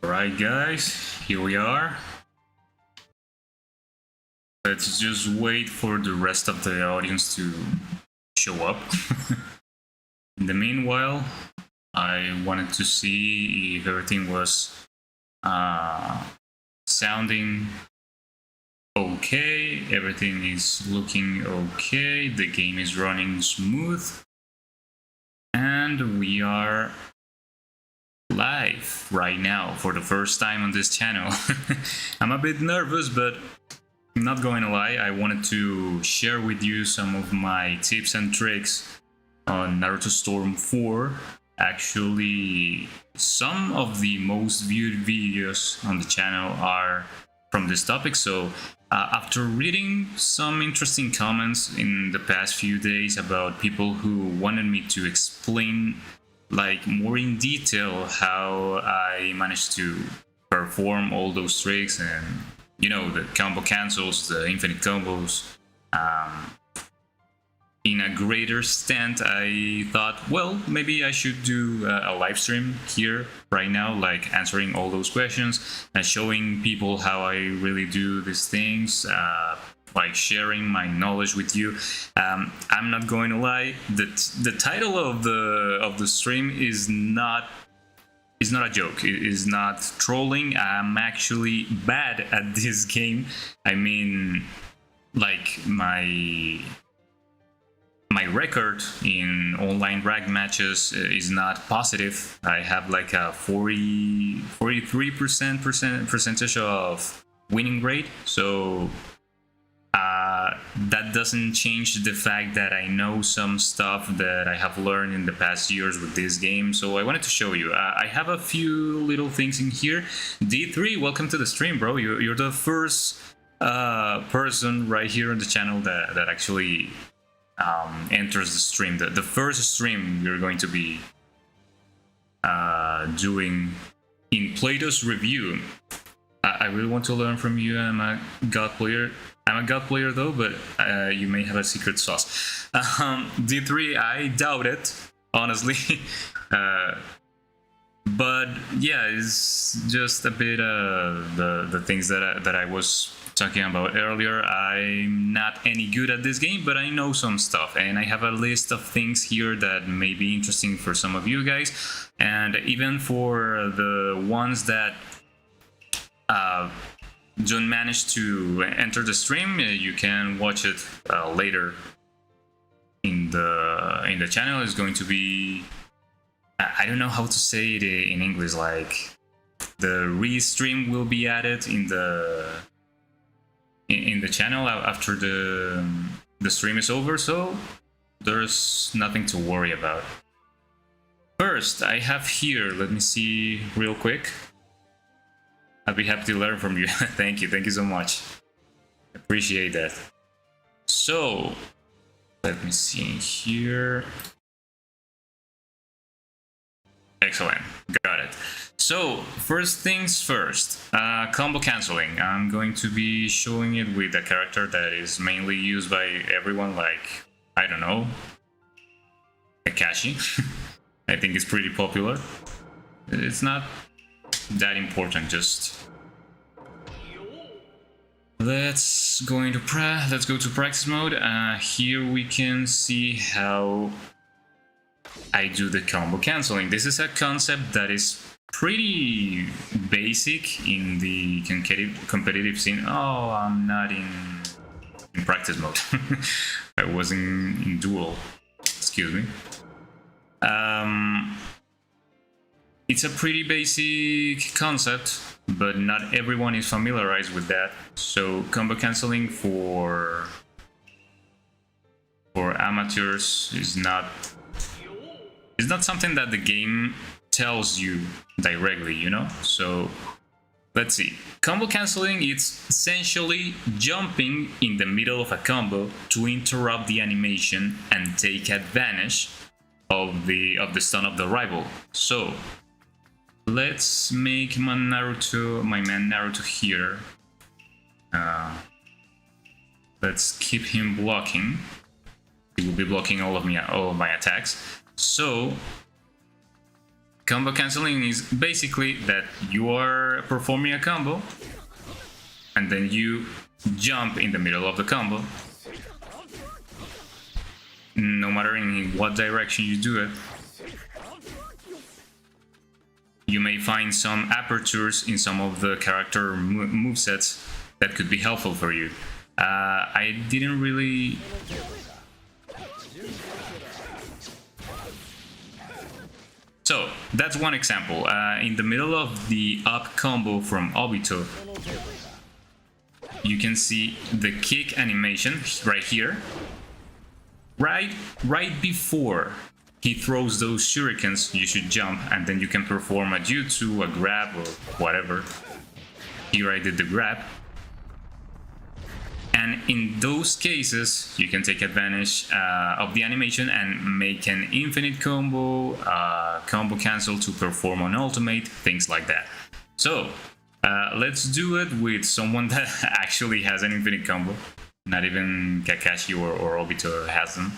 Alright guys, here we are. Let's just wait for the rest of the audience to show up. In the meanwhile, I wanted to see if everything was sounding okay, everything is looking okay, the game is running smooth, and we are live right now for the first time on this channel. I'm a bit nervous, but I'm not going to lie, I wanted to share with you some of my tips and tricks on Naruto Storm 4. Actually, some of the most viewed videos on the channel are from this topic, so after reading some interesting comments in the past few days about people who wanted me to explain like more in detail how I managed to perform all those tricks and, you know, the combo cancels, the infinite combos, in a greater extent, I thought, well, maybe I should do a live stream here right now, like answering all those questions and showing people how I really do these things, like sharing my knowledge with you. I'm not going to lie, the title of the stream is not a joke. It is not trolling. I'm actually bad at this game. I mean, like my record in online rank matches is not positive. I have like a 43% percentage of winning rate. So that doesn't change the fact that I know some stuff that I have learned in the past years with this game. So I wanted to show you. I have a few little things in here. D3, welcome to the stream, bro. You're the first person right here on the channel that actually enters the stream. The first stream we're going to be doing in Plato's review. I really want to learn from you. I'm a god player. I'm a god player though, but you may have a secret sauce. D3, I doubt it, honestly. But yeah, it's just a bit the things that I was talking about earlier. I'm not any good at this game, but I know some stuff, and I have a list of things here that may be interesting for some of you guys, and even for the ones that don't manage to enter the stream, you can watch it later in the channel. Is going to be, I don't know how to say it in English, like the restream will be added in the channel after the stream is over, so there's nothing to worry about. First, I have here, let me see real quick. I'd be happy to learn from you. Thank you so much. Appreciate that. So, let me see here. Excellent, got it. So, first things first, combo canceling. I'm going to be showing it with a character that is mainly used by everyone, like, I don't know, Akashi. I think it's pretty popular. It's not that important, just let's go to practice mode. Here we can see how I do the combo canceling. This is a concept that is pretty basic in the competitive scene. Oh, I'm not in practice mode. I was in duel. Excuse me. It's a pretty basic concept, but not everyone is familiarized with that. So combo canceling for amateurs is not something that the game tells you directly, you know? So let's see. Combo canceling is essentially jumping in the middle of a combo to interrupt the animation and take advantage of the stun of the rival. So let's make my man Naruto here. Let's keep him blocking. He will be blocking all of my attacks. So combo canceling is basically that you are performing a combo and then you jump in the middle of the combo. No matter in what direction you do it, you may find some apertures in some of the character movesets that could be helpful for you. I didn't really... So, that's one example. In the middle of the up combo from Obito, you can see the kick animation right here. Right before he throws those shurikens, you should jump, and then you can perform a jutsu, a grab, or whatever. Here I did the grab. And in those cases, you can take advantage of the animation and make an infinite combo, combo cancel to perform an ultimate, things like that. So, let's do it with someone that actually has an infinite combo. Not even Kakashi or Obito has them.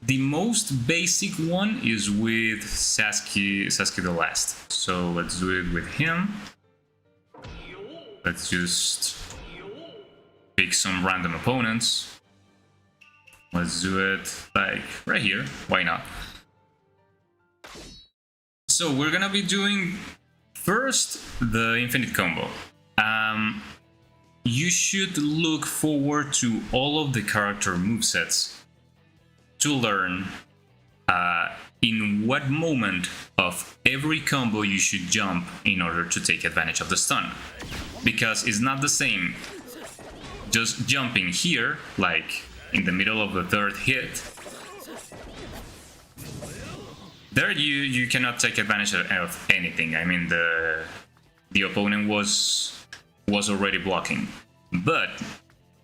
The most basic one is with Sasuke the Last. So let's do it with him. Let's just pick some random opponents. Let's do it like right here. Why not? So we're gonna be doing first the infinite combo. You should look forward to all of the character movesets to learn in what moment of every combo you should jump in order to take advantage of the stun. Because it's not the same just jumping here, like in the middle of the third hit. There you cannot take advantage of anything. I mean, the opponent was already blocking. But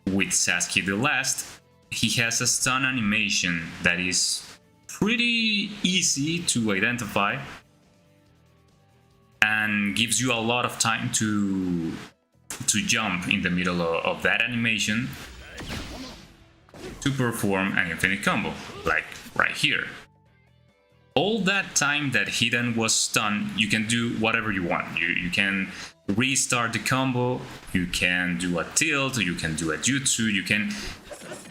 with Sasuke the Last, he has a stun animation that is pretty easy to identify and gives you a lot of time to jump in the middle of that animation to perform an infinite combo, like right here. All that time that Hidan was stunned, you can do whatever you want. You can restart the combo, you can do a tilt, you can do a jutsu, you can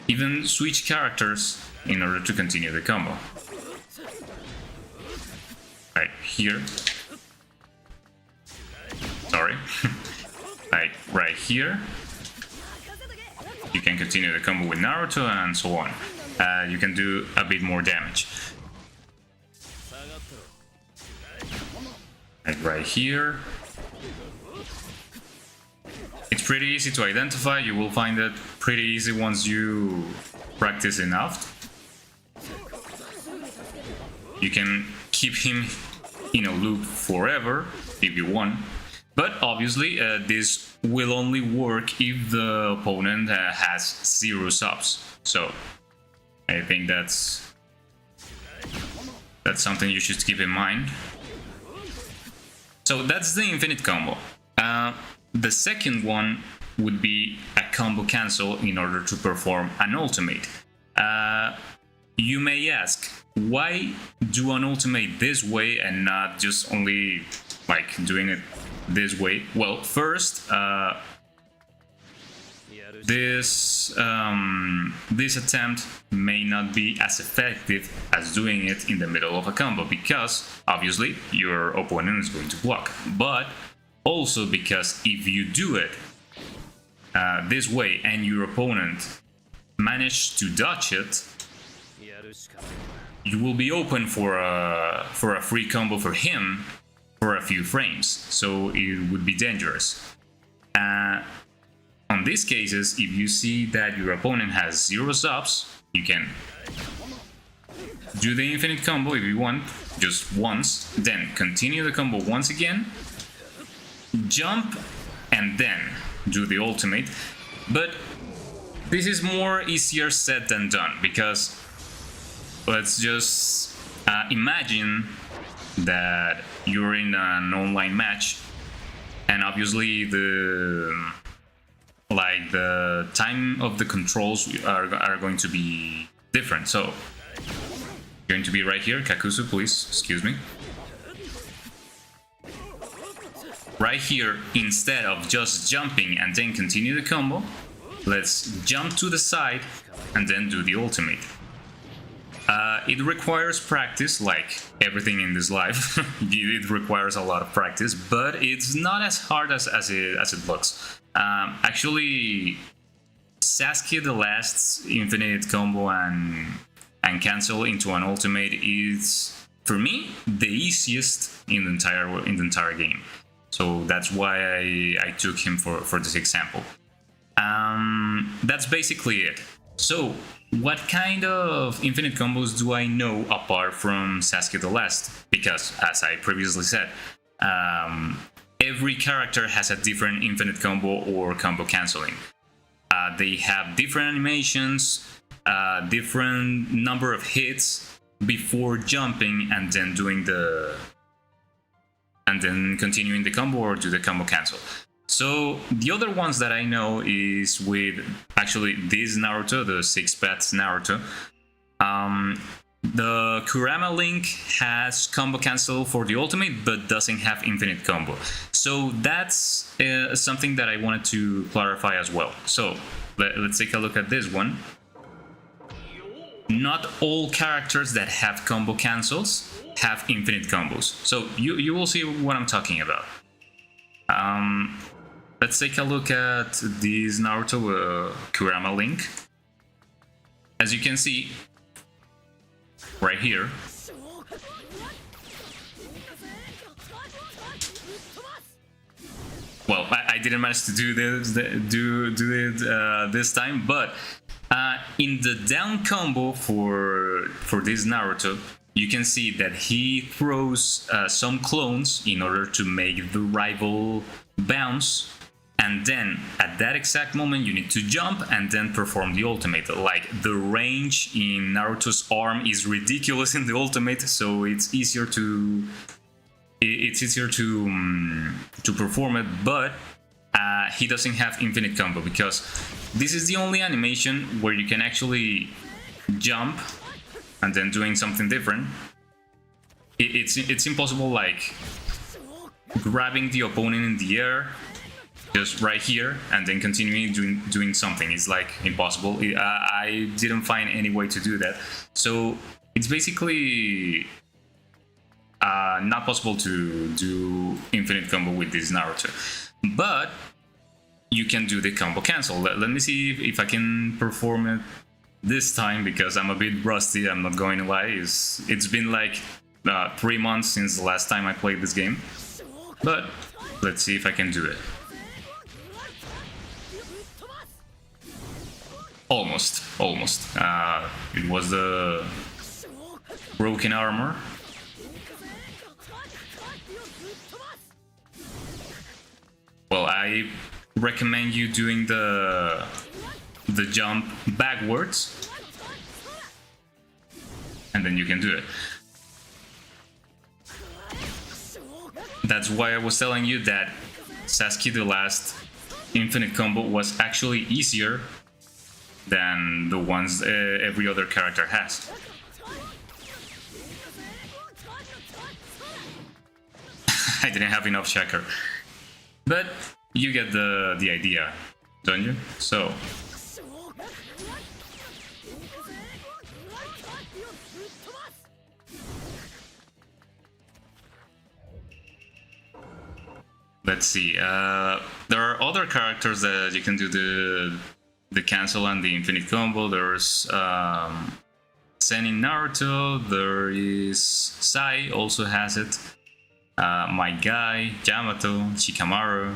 even switch characters in order to continue the combo. Like here. Sorry. Like right here. You can continue the combo with Naruto and so on. You can do a bit more damage. Like right here. It's pretty easy to identify. You will find it pretty easy once you practice enough. You can keep him in a loop forever if you want. But obviously, this will only work if the opponent has 0 subs. So I think that's something you should keep in mind. So that's the infinite combo. The second one would be a combo cancel in order to perform an ultimate. You may ask, why do an ultimate this way and not just only like doing it this way? Well, first, this attempt may not be as effective as doing it in the middle of a combo, because obviously your opponent is going to block, but also because if you do it this way and your opponent managed to dodge it, you will be open for a free combo for him for a few frames, so it would be dangerous. On these cases, if you see that your opponent has 0 subs, you can do the infinite combo if you want, just once, then continue the combo once again, jump, and then do the ultimate. But this is more easier said than done, because let's just imagine that you're in an online match, and obviously the time of the controls are going to be different. So going to be right here. Kakuzu, please, excuse me. Right here, instead of just jumping and then continue the combo, let's jump to the side and then do the ultimate. It requires practice, like everything in this life. It requires a lot of practice, but it's not as hard as it looks. Actually, Sasuke the Last's infinite combo and cancel into an ultimate is, for me, the easiest in the entire game. So that's why I took him for this example. That's basically it. So what kind of infinite combos do I know apart from Sasuke the Last? Because, as I previously said, every character has a different infinite combo or combo canceling. They have different animations, different number of hits before jumping and then continuing the combo or do the combo cancel. So the other ones that I know is with actually this Naruto, the Six Paths Naruto. The Kurama Link has combo cancel for the ultimate, but doesn't have infinite combo. So that's something that I wanted to clarify as well. So let's take a look at this one. Not all characters that have combo cancels have infinite combos. So you will see what I'm talking about. Let's take a look at this Naruto Kurama Link. As you can see, right here, well, I didn't manage to do it this time, but in the down combo for this Naruto, you can see that he throws some clones in order to make the rival bounce, and then at that exact moment you need to jump and then perform the ultimate. Like, the range in Naruto's arm is ridiculous in the ultimate, so it's easier to perform it, but he doesn't have infinite combo because this is the only animation where you can actually jump and then doing something different. It's impossible, like grabbing the opponent in the air just right here and then continuing doing something. It's like impossible. I didn't find any way to do that, so it's basically not possible to do infinite combo with this Naruto. But you can do the combo cancel. Let me see if I can perform it this time, because I'm a bit rusty, I'm not going to lie. It's been like 3 months since the last time I played this game, but let's see if I can do it. Almost. It was the broken armor. Well, I recommend you doing the jump backwards, and then you can do it. That's why I was telling you that Sasuke the Last infinite combo was actually easier than the ones every other character has. I didn't have enough checker. But you get the idea, don't you? So let's see. There are other characters that you can do the cancel and the infinite combo. There's Zen in Naruto. There is Sai also has it. My guy, Yamato, Shikamaru.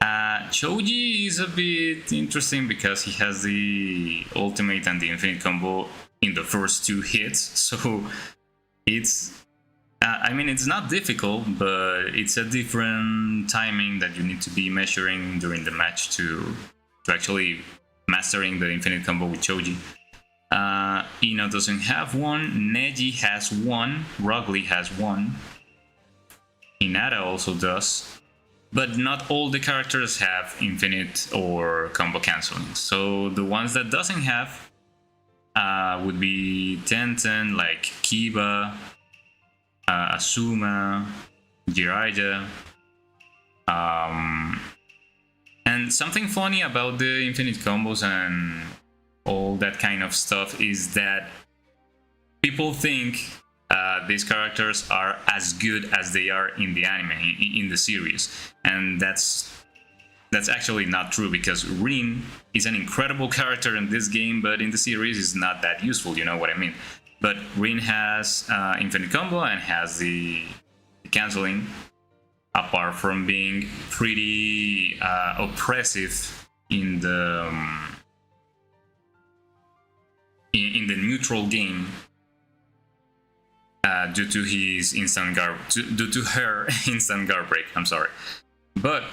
Choji is a bit interesting because he has the ultimate and the infinite combo in the first 2 hits. So it's I mean, it's not difficult, but it's a different timing that you need to be measuring during the match to actually mastering the infinite combo with Choji. Ino doesn't have one, Neji has one, Rock Lee has one, Hinata also does, but not all the characters have infinite or combo canceling. So the ones that doesn't have would be Tenten, like Kiba, Asuma, Jiraiya. And something funny about the infinite combos and all that kind of stuff is that people think these characters are as good as they are in the anime, in the series, and that's actually not true, because Rin is an incredible character in this game, but in the series is not that useful, you know what I mean? But Rin has infinite combo and has the canceling, apart from being pretty oppressive in the neutral game due to his due to her instant guard break. I'm sorry, but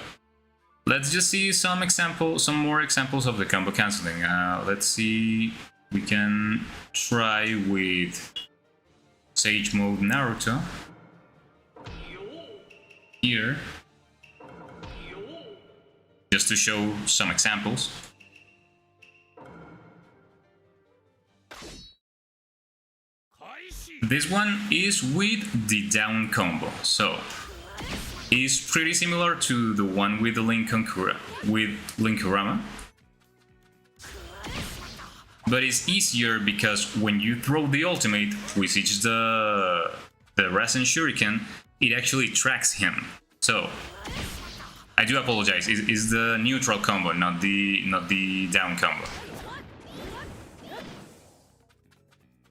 let's just see some more examples of the combo canceling. Let's see. We can try with Sage Mode Naruto here, just to show some examples. This one is with the down combo, so it's pretty similar to the one with the Link Kurama. But it's easier because when you throw the ultimate, which is the Rasen Shuriken, it actually tracks him. So I do apologize. It's the neutral combo, not the down combo.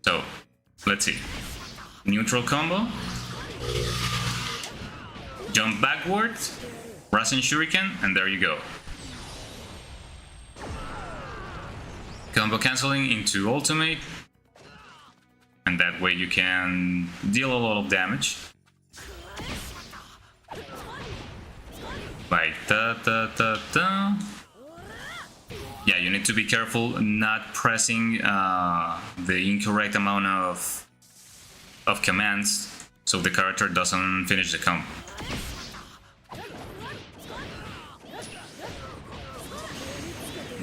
So let's see. Neutral combo. Jump backwards. Rasen Shuriken, and there you go. Combo cancelling into ultimate, and that way you can deal a lot of damage. Like ta. Yeah, you need to be careful not pressing the incorrect amount of commands so the character doesn't finish the combo.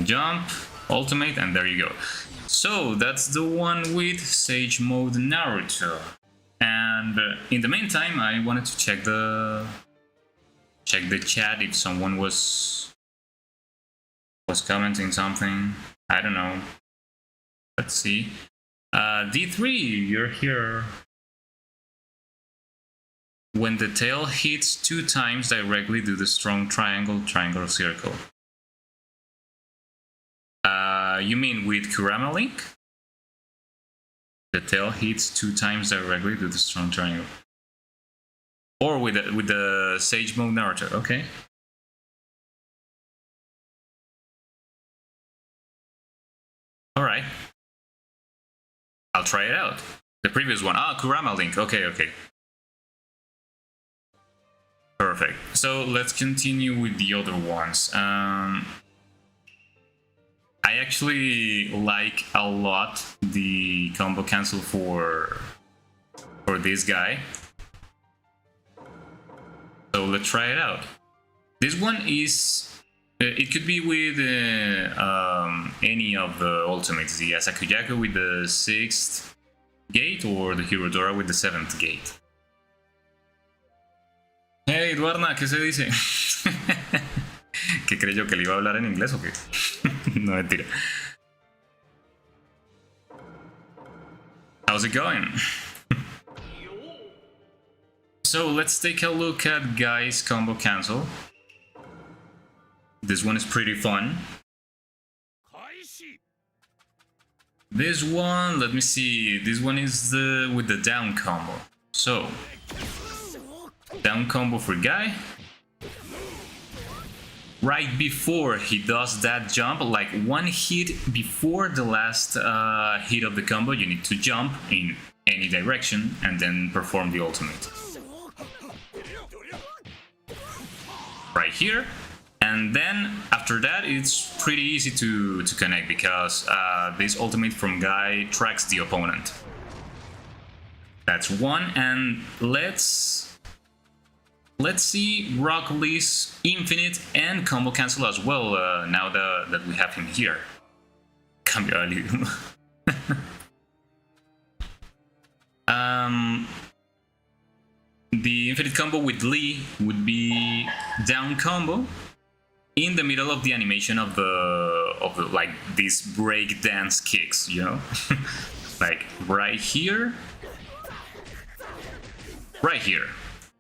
Jump, ultimate, and there you go. So that's the one with Sage Mode Naruto. And in the meantime, I wanted to check the chat if someone was commenting something. I don't know. Let's see. D3, you're here. When the tail hits 2 times directly, do the strong triangle, circle. You mean with Kurama Link? The tail hits 2 times directly, do the strong triangle. Or with the Sage Mode Naruto, okay. Alright. I'll try it out. The previous one. Kurama Link, okay. Perfect. So let's continue with the other ones. I actually like a lot the combo cancel for this guy. So let's try it out. This one is... it could be with any of the ultimates. The Asakuyaku with the 6th gate or the Hirodora with the 7th gate. Hey, Eduarda, ¿qué se dice? ¿Qué creyó que le iba a hablar en inglés o qué? No, mentira. How's it going? So let's take a look at Guy's combo cancel. This one is pretty fun. This one, let me see. This one is with the down combo. So down combo for Guy. right before he does that jump, like one hit before the last hit of the combo, you need to jump in any direction and then perform the ultimate. Right here. And then after that, it's pretty easy to connect because this ultimate from Guy tracks the opponent. That's one, and let's see Rock Lee's Infinite and combo cancel as well. Now that we have him here. Cambio Ali. The Infinite combo with Lee would be down combo in the middle of the animation of the like these break dance kicks, you know, like right here.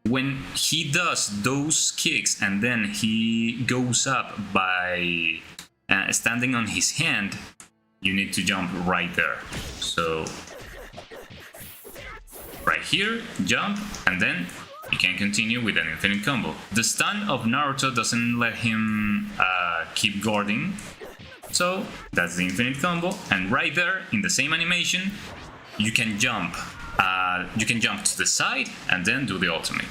When he does those kicks and then he goes up by standing on his hand, you need to jump right there. So right here, jump, and then you can continue with an infinite combo. The stun of Naruto doesn't let him keep guarding, so that's the infinite combo. And right there, in the same animation, you can jump. You can jump to the side and then do the ultimate.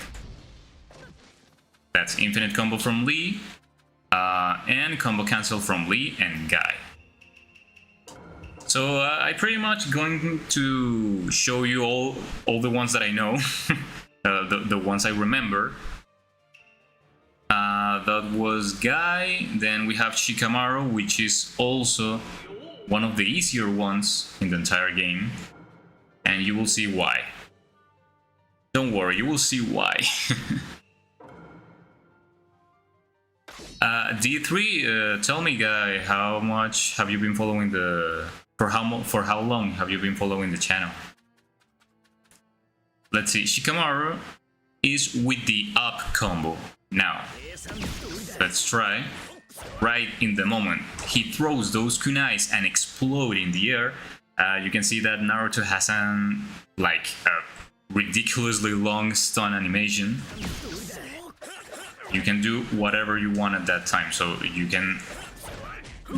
That's infinite combo from Lee, and combo cancel from Lee and Guy. So I pretty much going to show you all the ones that I know, the ones I remember. That was Guy. Then we have Shikamaru, which is also one of the easier ones in the entire game, and you will see why. Don't worry, you will see why. D3, tell me, Guy, how much have you been following the... For how long have you been following the channel? Let's see, Shikamaru is with the up combo. Now, let's try. Right in the moment he throws those kunais and explode in the air, you can see that Naruto has a ridiculously long stun animation. You can do whatever you want at that time, so you can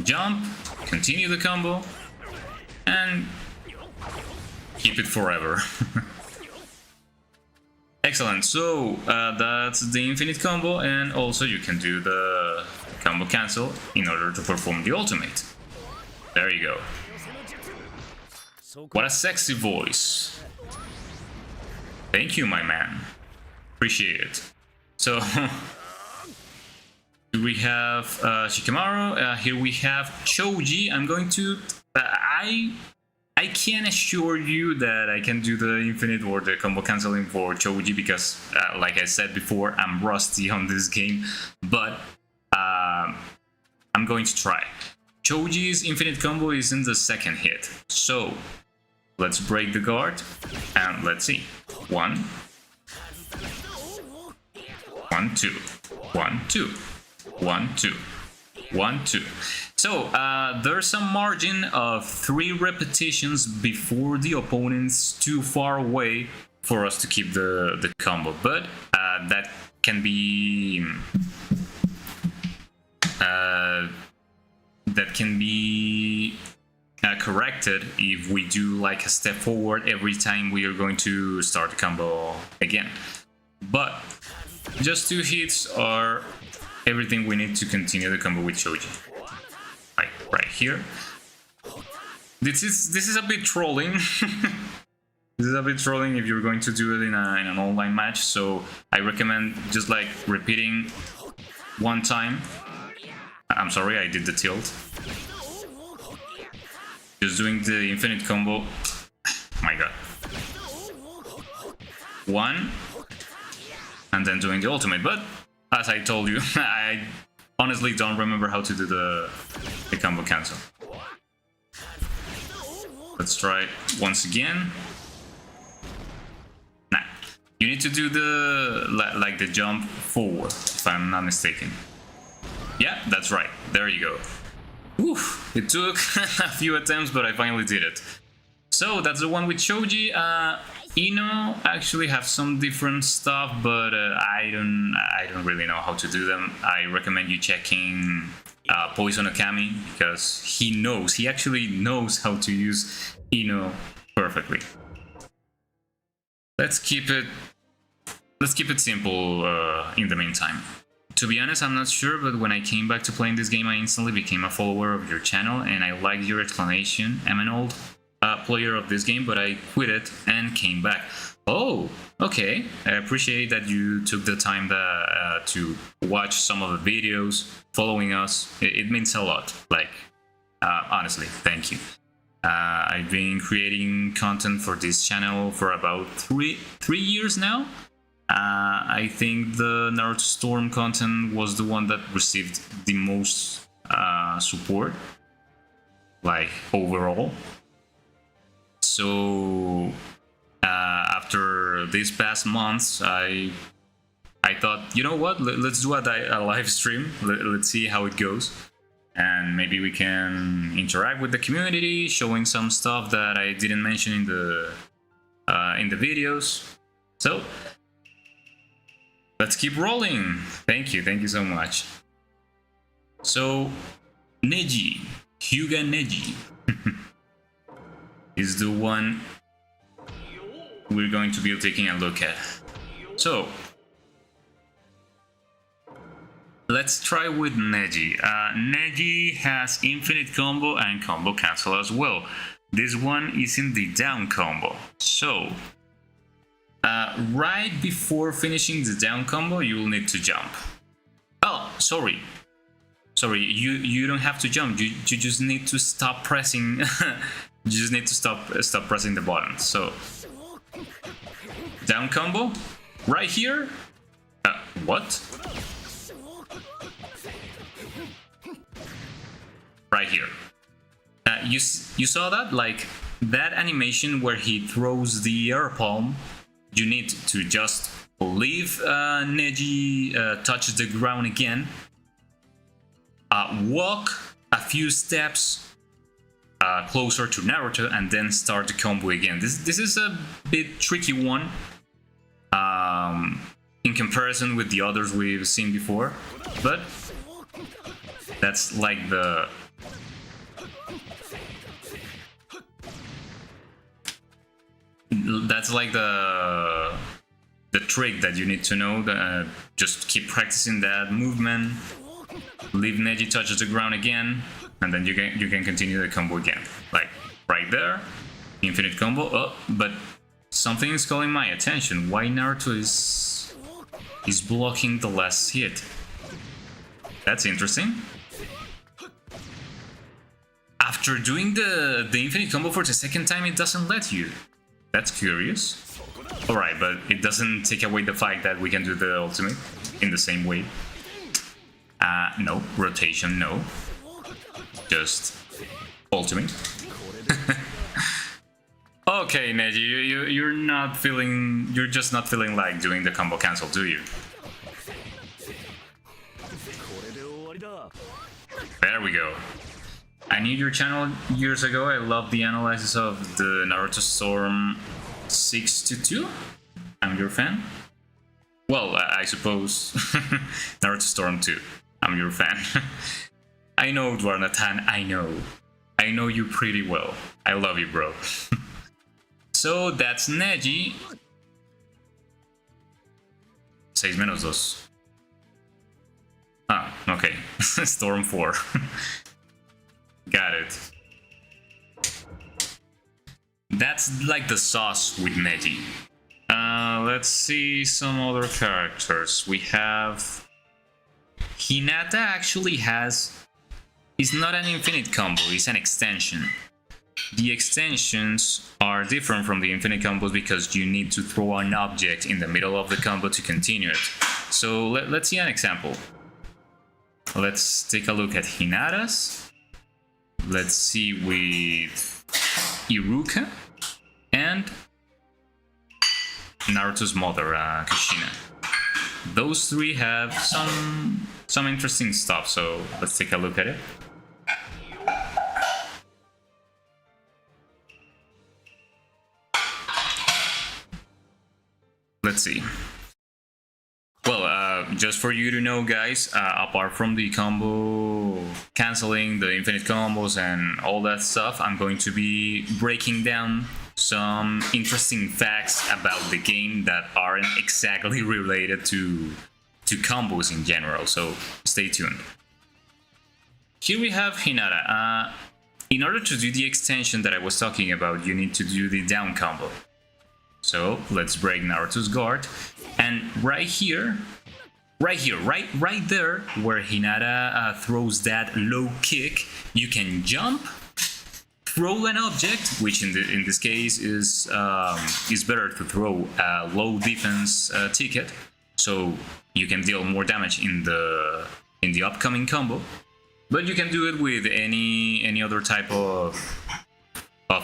jump, continue the combo, and keep it forever. Excellent, so that's the infinite combo, and also you can do the combo cancel in order to perform the ultimate. There you go. What a sexy voice. Thank you, my man. Appreciate it. So, we have Shikamaru, here we have Choji. I'm going to... I can't assure you that I can do the infinite or the combo canceling for Choji because, like I said before, I'm rusty on this game, but I'm going to try. Choji's infinite combo is in the second hit, so let's break the guard and let's see. 1, 1, 2, 1, 2, 1, 2, 1, 2. So, there's a margin of 3 repetitions before the opponent's too far away for us to keep the combo, but that can be corrected if we do like a step forward every time we are going to start the combo again. But just 2 hits are everything we need to continue the combo with Choji. Like right here. This is a bit trolling. This is a bit trolling if you're going to do it in an online match, so I recommend just like repeating 1 time. I'm sorry, I did the tilt. Just doing the infinite combo. My god. 1, and then doing the ultimate, but as I told you, I honestly don't remember how to do the combo cancel. Let's try it once again. Nah, you need to do the the jump forward, if I'm not mistaken. Yeah, that's right. There you go. Oof, it took a few attempts, but I finally did it. So that's the one with Choji. Ino actually have some different stuff, but I don't really know how to do them. I recommend you checking Poison Okami, because he actually knows how to use Ino perfectly. Let's keep it simple in the meantime. To be honest, I'm not sure, but when I came back to playing this game, I instantly became a follower of your channel, and I liked your explanation. I'm an old player of this game, but I quit it and came back. Oh, okay. I appreciate that you took the time to watch some of the videos, following us. It means a lot. Like, honestly, thank you. I've been creating content for this channel for about three years now. I think the Naruto Storm content was the one that received the most support, like, overall. So after these past months, I thought, you know what, let's do a live stream. Let's see how it goes, and maybe we can interact with the community, showing some stuff that I didn't mention in the videos. So let's keep rolling. Thank you so much. So Neji, Hyuga Neji is the one we're going to be taking a look at. So let's try with Neji. Neji has infinite combo and combo cancel as well. This one is in the down combo. So right before finishing the down combo, you'll need to jump. Oh, sorry, you don't have to jump. You just need to stop pressing. You just need to stop pressing the button. So down combo right here. What? Right here. You saw that? Like, that animation where he throws the air palm. You need to just leave Neji touch the ground again. Walk a few steps closer to Naruto, and then start the combo again. This is a bit tricky one in comparison with the others we've seen before, but that's like the trick that you need to know. Just keep practicing that movement. Leave Neji touches the ground again, and then you can continue the combo again. Like right there, infinite combo. Oh, but something is calling my attention. Why Naruto is blocking the last hit? That's interesting. After doing the infinite combo for the second time, it doesn't let you. That's curious. Alright, but it doesn't take away the fact that we can do the ultimate in the same way. No. Rotation, no. Just ultimate. Okay, Neji, you're just not feeling like doing the combo cancel, do you? There we go. I knew your channel years ago. I loved the analysis of the Naruto Storm 6-2. I'm your fan. Well, I suppose Naruto Storm 2. I'm your fan. I know, Dwarnatan, I know you pretty well. I love you, bro. So that's Neji. 6-2. Ah, okay. Storm 4. Got it. That's like the sauce with Neji. Let's see some other characters. We have Hinata. Actually is not an infinite combo, it's an extension. The extensions are different from the infinite combos because you need to throw an object in the middle of the combo to continue it. So let's see an example. Let's take a look at Hinata's. Let's see with Iruka and Naruto's mother, Kushina. Those three have some interesting stuff, so let's take a look at it. let's see. Well, just for you to know, guys, apart from the combo canceling, the infinite combos, and all that stuff, I'm going to be breaking down some interesting facts about the game that aren't exactly related to combos in general, so stay tuned. Here we have Hinata. In order to do the extension that I was talking about, you need to do the down combo. So let's break Naruto's guard, and right there, where Hinata throws that low kick, you can jump, throw an object, which in this case is better to throw a low defense ticket, so you can deal more damage in the upcoming combo. But you can do it with any other type of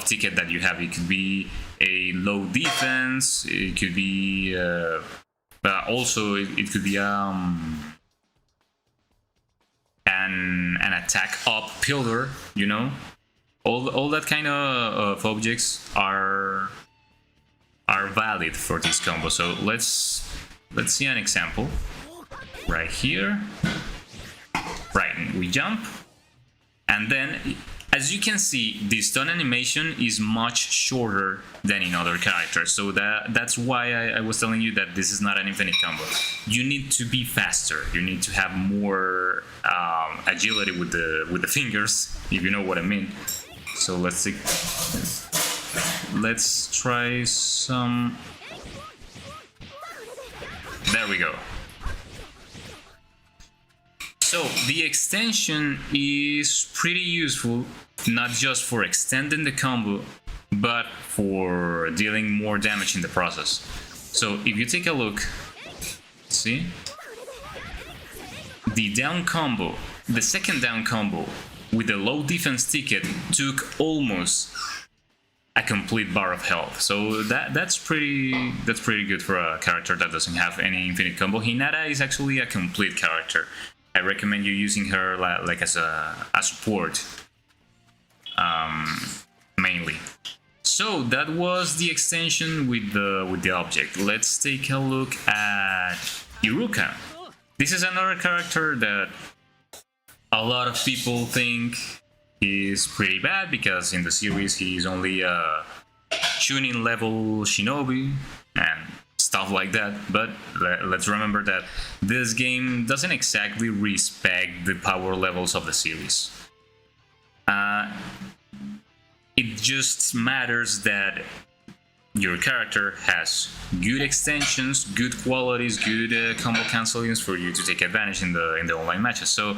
ticket that you have. It could be a low defense. It could be also it could be an attack up pillar. You know, all that kind of objects are valid for this combo. So let's see an example right here. Right, we jump, and then, as you can see, the stun animation is much shorter than in other characters, so that's why I was telling you that this is not an infinite combo. You need to be faster, you need to have more agility with the fingers, if you know what I mean. So let's try some... There we go. So the extension is pretty useful, not just for extending the combo, but for dealing more damage in the process. So if you take a look, see? The down combo, the second down combo with the low defense ticket took almost a complete bar of health. So that's pretty good for a character that doesn't have any infinite combo. Hinata is actually a complete character. I recommend you using her like as a support, mainly. So that was the extension with the object. Let's take a look at Iruka. This is another character that a lot of people think is pretty bad because in the series he's only a tuning level shinobi and stuff like that, but let's remember that this game doesn't exactly respect the power levels of the series. It just matters that your character has good extensions, good qualities, good combo cancellings for you to take advantage in the online matches. So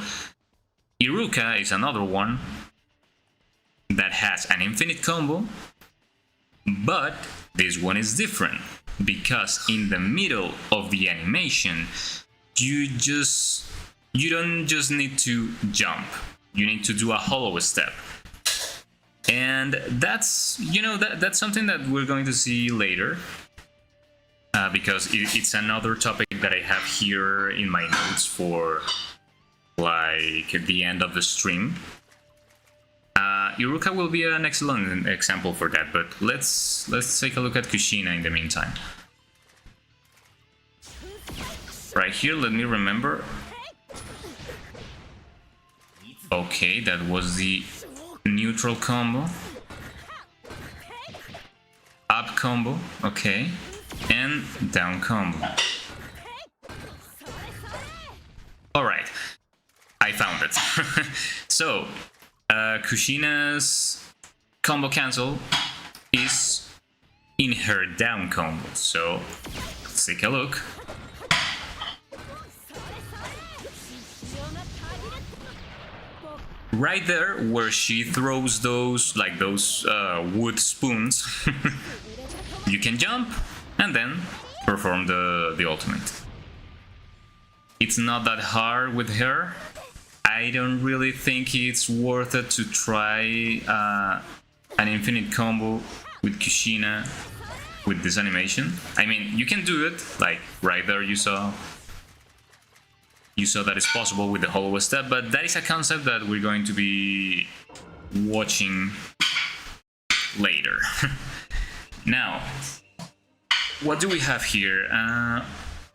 Iruka is another one that has an infinite combo, but this one is different. Because in the middle of the animation, you don't just need to jump. You need to do a hollow step, and that's that's something that we're going to see later. Because it's another topic that I have here in my notes for like at the end of the stream. Iruka will be an excellent example for that, but let's take a look at Kushina in the meantime. Right here, let me remember. Okay, that was the neutral combo. Up combo, okay. And down combo. Alright, I found it. So, Kushina's combo cancel is in her down combo. So let's take a look. Right there where she throws those wood spoons, you can jump and then perform the ultimate. It's not that hard with her. I don't really think it's worth it to try an infinite combo with Kushina with this animation. I mean, you can do it, like right there you saw that it's possible with the hollow step, but that is a concept that we're going to be watching later. Now, what do we have here?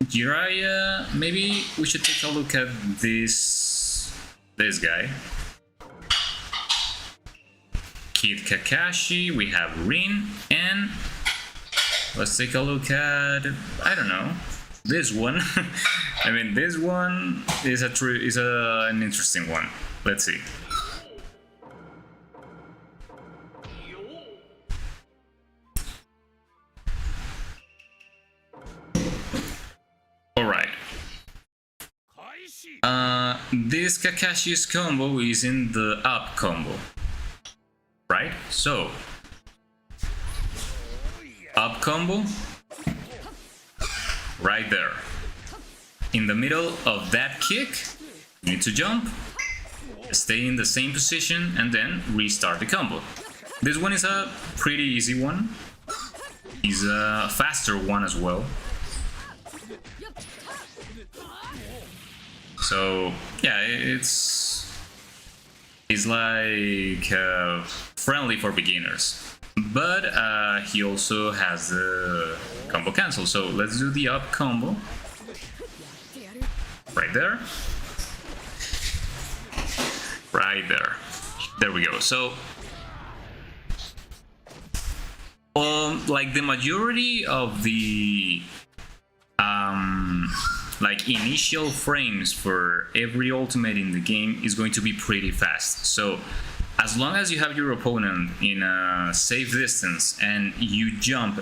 Jiraiya. Maybe we should take a look at this guy. Kid Kakashi. We have Rin, and let's take a look at, I don't know, this one. I mean, this one is an interesting one. Let's see. Alright. This Kakashi's combo is in the up combo. Right? So, up combo, right there. In the middle of that kick, you need to jump, stay in the same position, and then restart the combo. This one is a pretty easy one. It's a faster one as well. So yeah, it's like friendly for beginners. But he also has the combo cancel. So let's do the up combo. Right there. Right there. There we go. So like the majority of the like initial frames for every ultimate in the game is going to be pretty fast. So as long as you have your opponent in a safe distance and you jump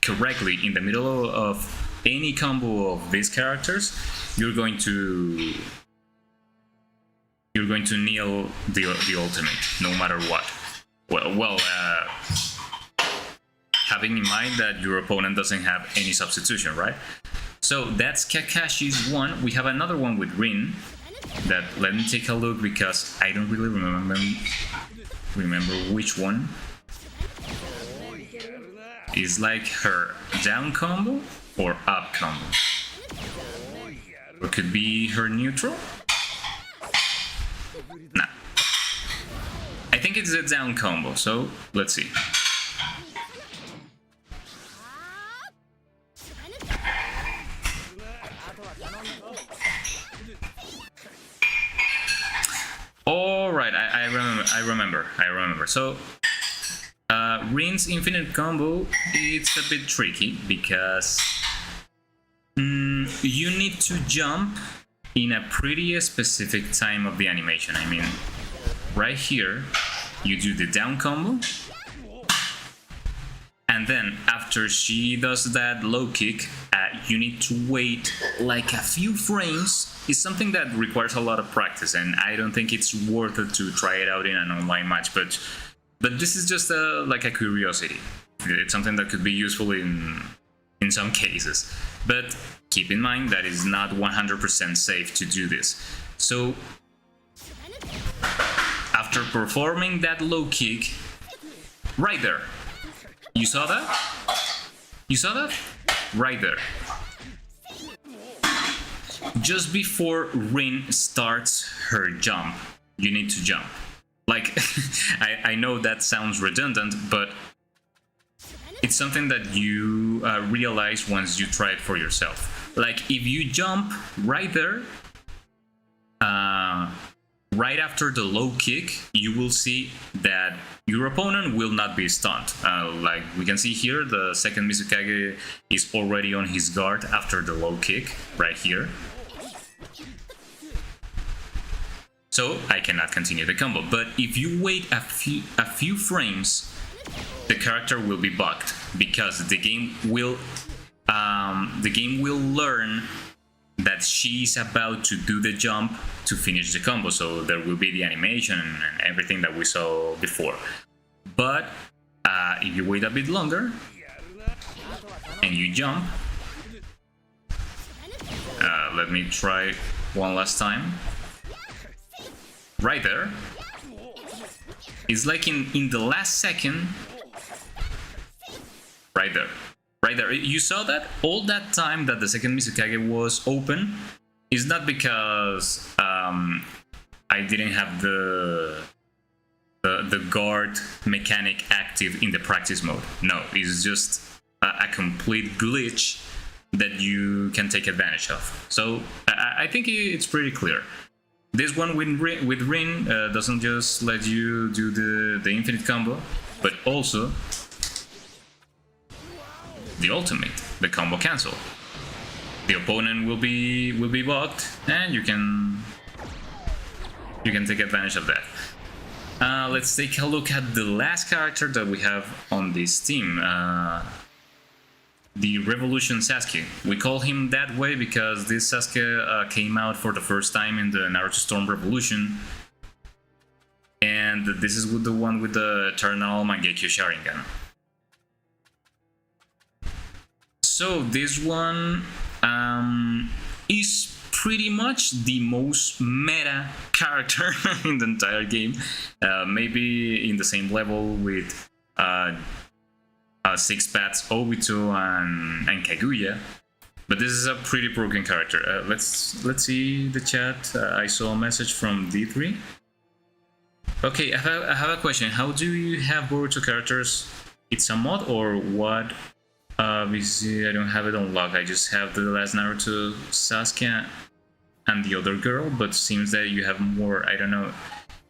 correctly in the middle of any combo of these characters, you're going to nail the ultimate no matter what. Well, having in mind that your opponent doesn't have any substitution, right? So that's Kakashi's one. We have another one with Rin. That, let me take a look because I don't really remember which one. Is like her down combo or up combo. Or could be her neutral? Nah. I think it's a down combo, so let's see. Alright, I remember. So Rin's infinite combo, it's a bit tricky because you need to jump in a pretty specific time of the animation. I mean, right here, you do the down combo, and then after she does that low kick, you need to wait like a few frames. It's something that requires a lot of practice, and I don't think it's worth it to try it out in an online match, but this is just like a curiosity. It's something that could be useful in some cases, but keep in mind that it's not 100% safe to do this. So after performing that low kick, right there, you saw that? You saw that? Right there. Just before Rin starts her jump, you need to jump. Like, I know that sounds redundant, but it's something that you realize once you try it for yourself. Like, if you jump right there, right after the low kick, you will see that your opponent will not be stunned. Like we can see here, the second Mizukage is already on his guard after the low kick, right here. So I cannot continue the combo. But if you wait a few frames, the character will be bugged because the game will learn that she's about to do the jump to finish the combo. So there will be the animation and everything that we saw before. But if you wait a bit longer and you jump, let me try one last time. Right there. It's like in the last second. Right there. Right there. You saw that? All that time that the second Mizukage was open is not because I didn't have the guard mechanic active in the practice mode. No, it's just a complete glitch that you can take advantage of. So I think it's pretty clear. This one with Rin doesn't just let you do the infinite combo, but also the ultimate, the combo cancel. The opponent will be bugged, and you can take advantage of that. Let's take a look at the last character that we have on this team. The Revolution Sasuke. We call him that way because this Sasuke came out for the first time in the Naruto Storm Revolution. And this is the one with the Eternal Mangekyo Sharingan. So this one is pretty much the most meta character in the entire game. Maybe in the same level with Six Paths Obito and Kaguya, but this is a pretty broken character. Let's see the chat. I saw a message from D3. Okay, I have a question. How do you have Boruto characters? It's a mod or what? Obviously, I don't have it unlocked. I just have the last Naruto Sasuke and the other girl, but seems that you have more. I don't know.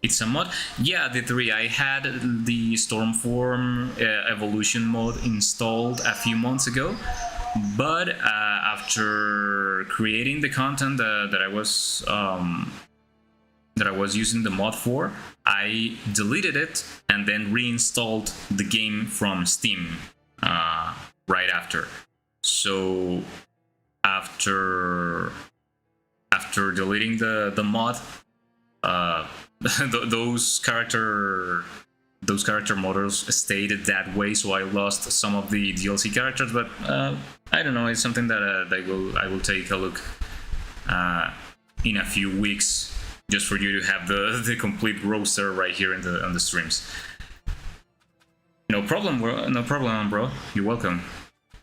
It's a mod? Yeah, the 3. I had the Stormform evolution mode installed a few months ago, but after creating the content that I was using the mod for, I deleted it and then reinstalled the game from Steam right after. So after deleting the mod, those character models stayed that way, so I lost some of the DLC characters. But I don't know. It's something that I will take a look in a few weeks, just for you to have the complete roster right here on the streams. No problem, bro. You're welcome.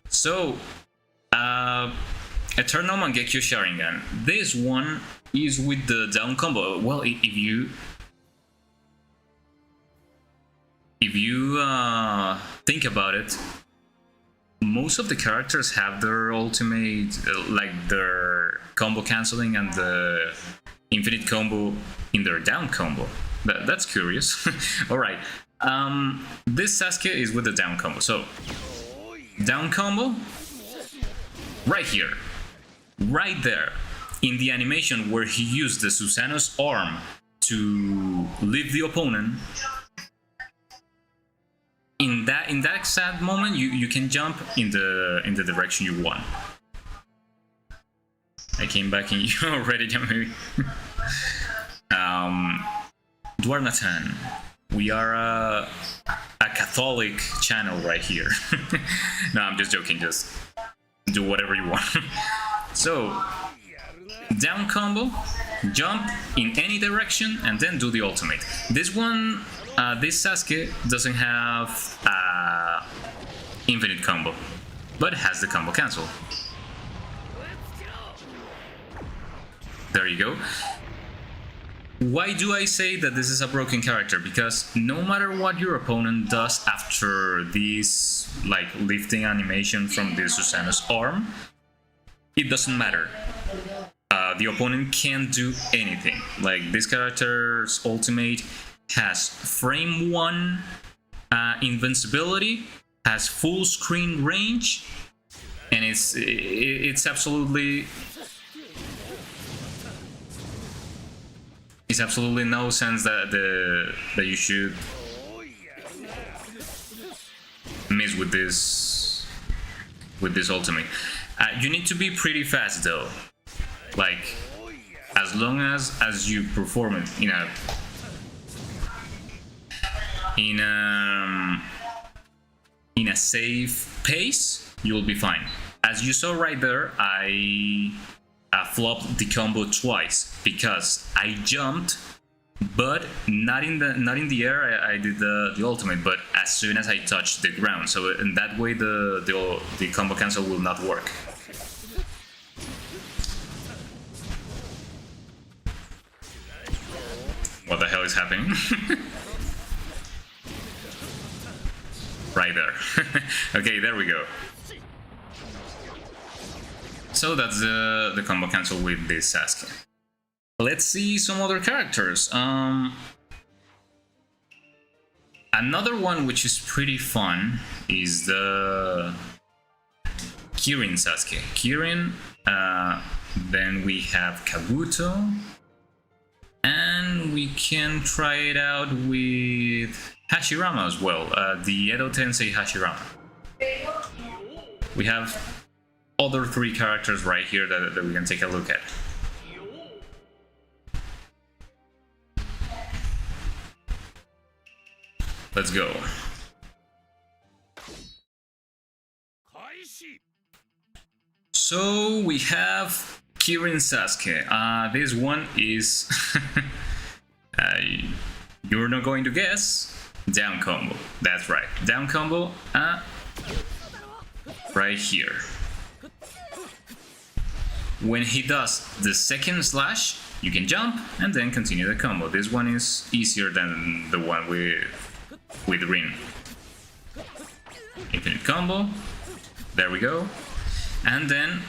So, Eternal Mangekyo Sharingan. This one is with the down combo. Well, if you think about it, most of the characters have their ultimate, like their combo canceling and the infinite combo in their down combo. That's curious. All right. This Sasuke is with the down combo. So down combo right here, right there, in the animation where he used the Susanoo's arm to leave the opponent. In that exact moment, you can jump in the direction you want. I came back and you already jumped me. Dwarnatan, we are a Catholic channel right here. No, I'm just joking. Just do whatever you want. So, down combo, jump in any direction, and then do the ultimate. This one, this Sasuke doesn't have infinite combo, but has the combo cancel. There you go. Why do I say that this is a broken character? Because no matter what your opponent does after this, like, lifting animation from the Susanoo's arm, it doesn't matter. The opponent can't do anything. Like, this character's ultimate has frame 1 invincibility, has full screen range, and it's absolutely no sense that you should miss with this ultimate. You need to be pretty fast though. Like, as long as you perform it in a safe pace, you'll be fine. As you saw right there, I flopped the combo twice because I jumped, but not in the air. I did the ultimate, but as soon as I touched the ground. So in that way, the combo cancel will not work. What the hell is happening? Right there. Okay, there we go. So that's the combo cancel with this Sasuke. Let's see some other characters. Another one which is pretty fun is the Kirin Sasuke. Kirin, then we have Kabuto, and we can try it out with Hashirama as well, the Edo Tensei Hashirama. We have other 3 characters right here that we can take a look at. Let's go. So we have Kirin Sasuke. This one is you're not going to guess. Down combo. That's right. Down combo. Right here. When he does the second slash, you can jump and then continue the combo. This one is easier than the one with Rin. Infinite combo. There we go. And then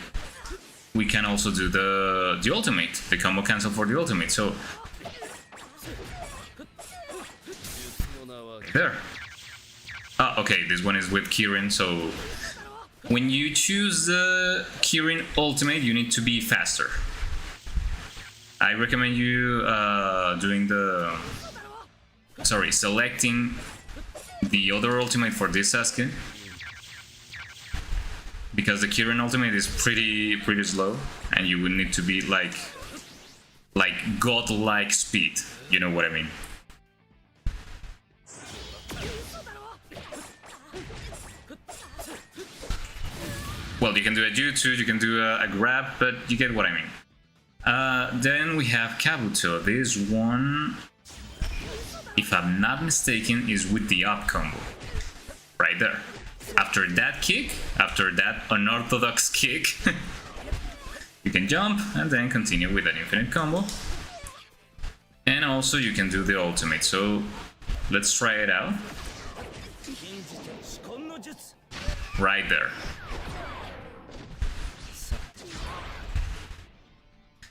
we can also do the ultimate, the combo cancel for the ultimate. So there. Okay, this one is with Kirin. So when you choose the Kirin ultimate, you need to be faster. I recommend you selecting the other ultimate for this Sasuke, because the Kirin ultimate is pretty slow, and you would need to be like godlike speed. You know what I mean? Well, you can do a jutsu, you can do a grab, but you get what I mean. Then we have Kabuto. This one, if I'm not mistaken, is with the up combo. Right there. After that kick, after that unorthodox kick, you can jump and then continue with an infinite combo. And also you can do the ultimate. So let's try it out. Right there.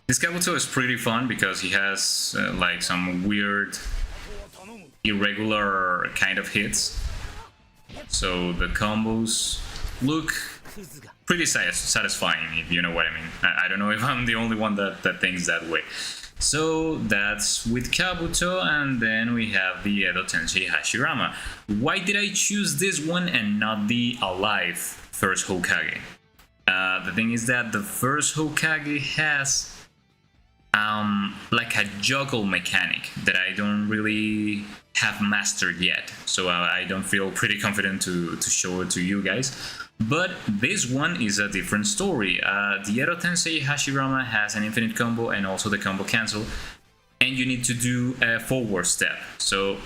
This Kabuto is pretty fun because he has like some weird, irregular kind of hits. So the combos look pretty satisfying, if you know what I mean. I don't know if I'm the only one that thinks that way. So that's with Kabuto, and then we have the Edo Tensei Hashirama. Why did I choose this one and not the alive first Hokage? The thing is that the first Hokage has like a juggle mechanic that I don't really have mastered yet, so I don't feel pretty confident to show it to you guys. But this one is a different story. The Edo Tensei Hashirama has an infinite combo and also the combo cancel, and you need to do a forward step. So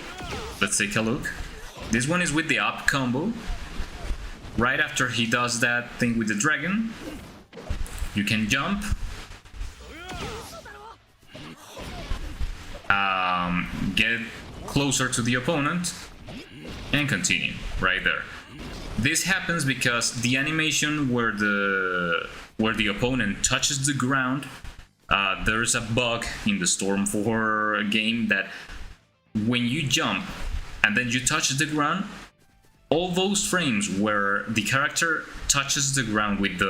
let's take a look. This one is with the up combo. Right after he does that thing with the dragon, you can jump, get closer to the opponent, and continue right there. This happens because the animation where the opponent touches the ground, there's a bug in the Storm 4 game that when you jump and then you touch the ground, all those frames where the character touches the ground with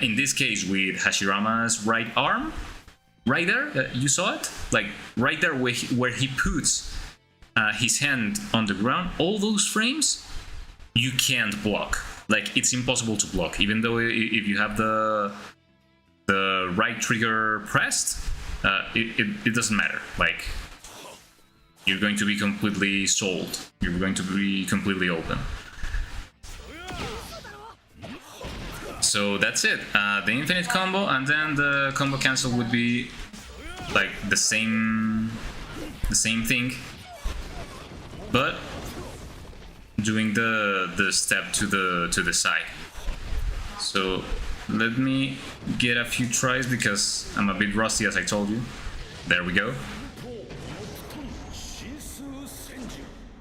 in this case with Hashirama's right arm, right there, you saw it? Like right there where he puts his hand on the ground, all those frames you can't block. Like it's impossible to block, even though if you have the right trigger pressed, it doesn't matter. Like you're going to be completely sold. You're going to be completely open. So that's it. The infinite combo, and then the combo cancel would be like the same thing, but doing the step to the side. So let me get a few tries because I'm a bit rusty, as I told you. There we go.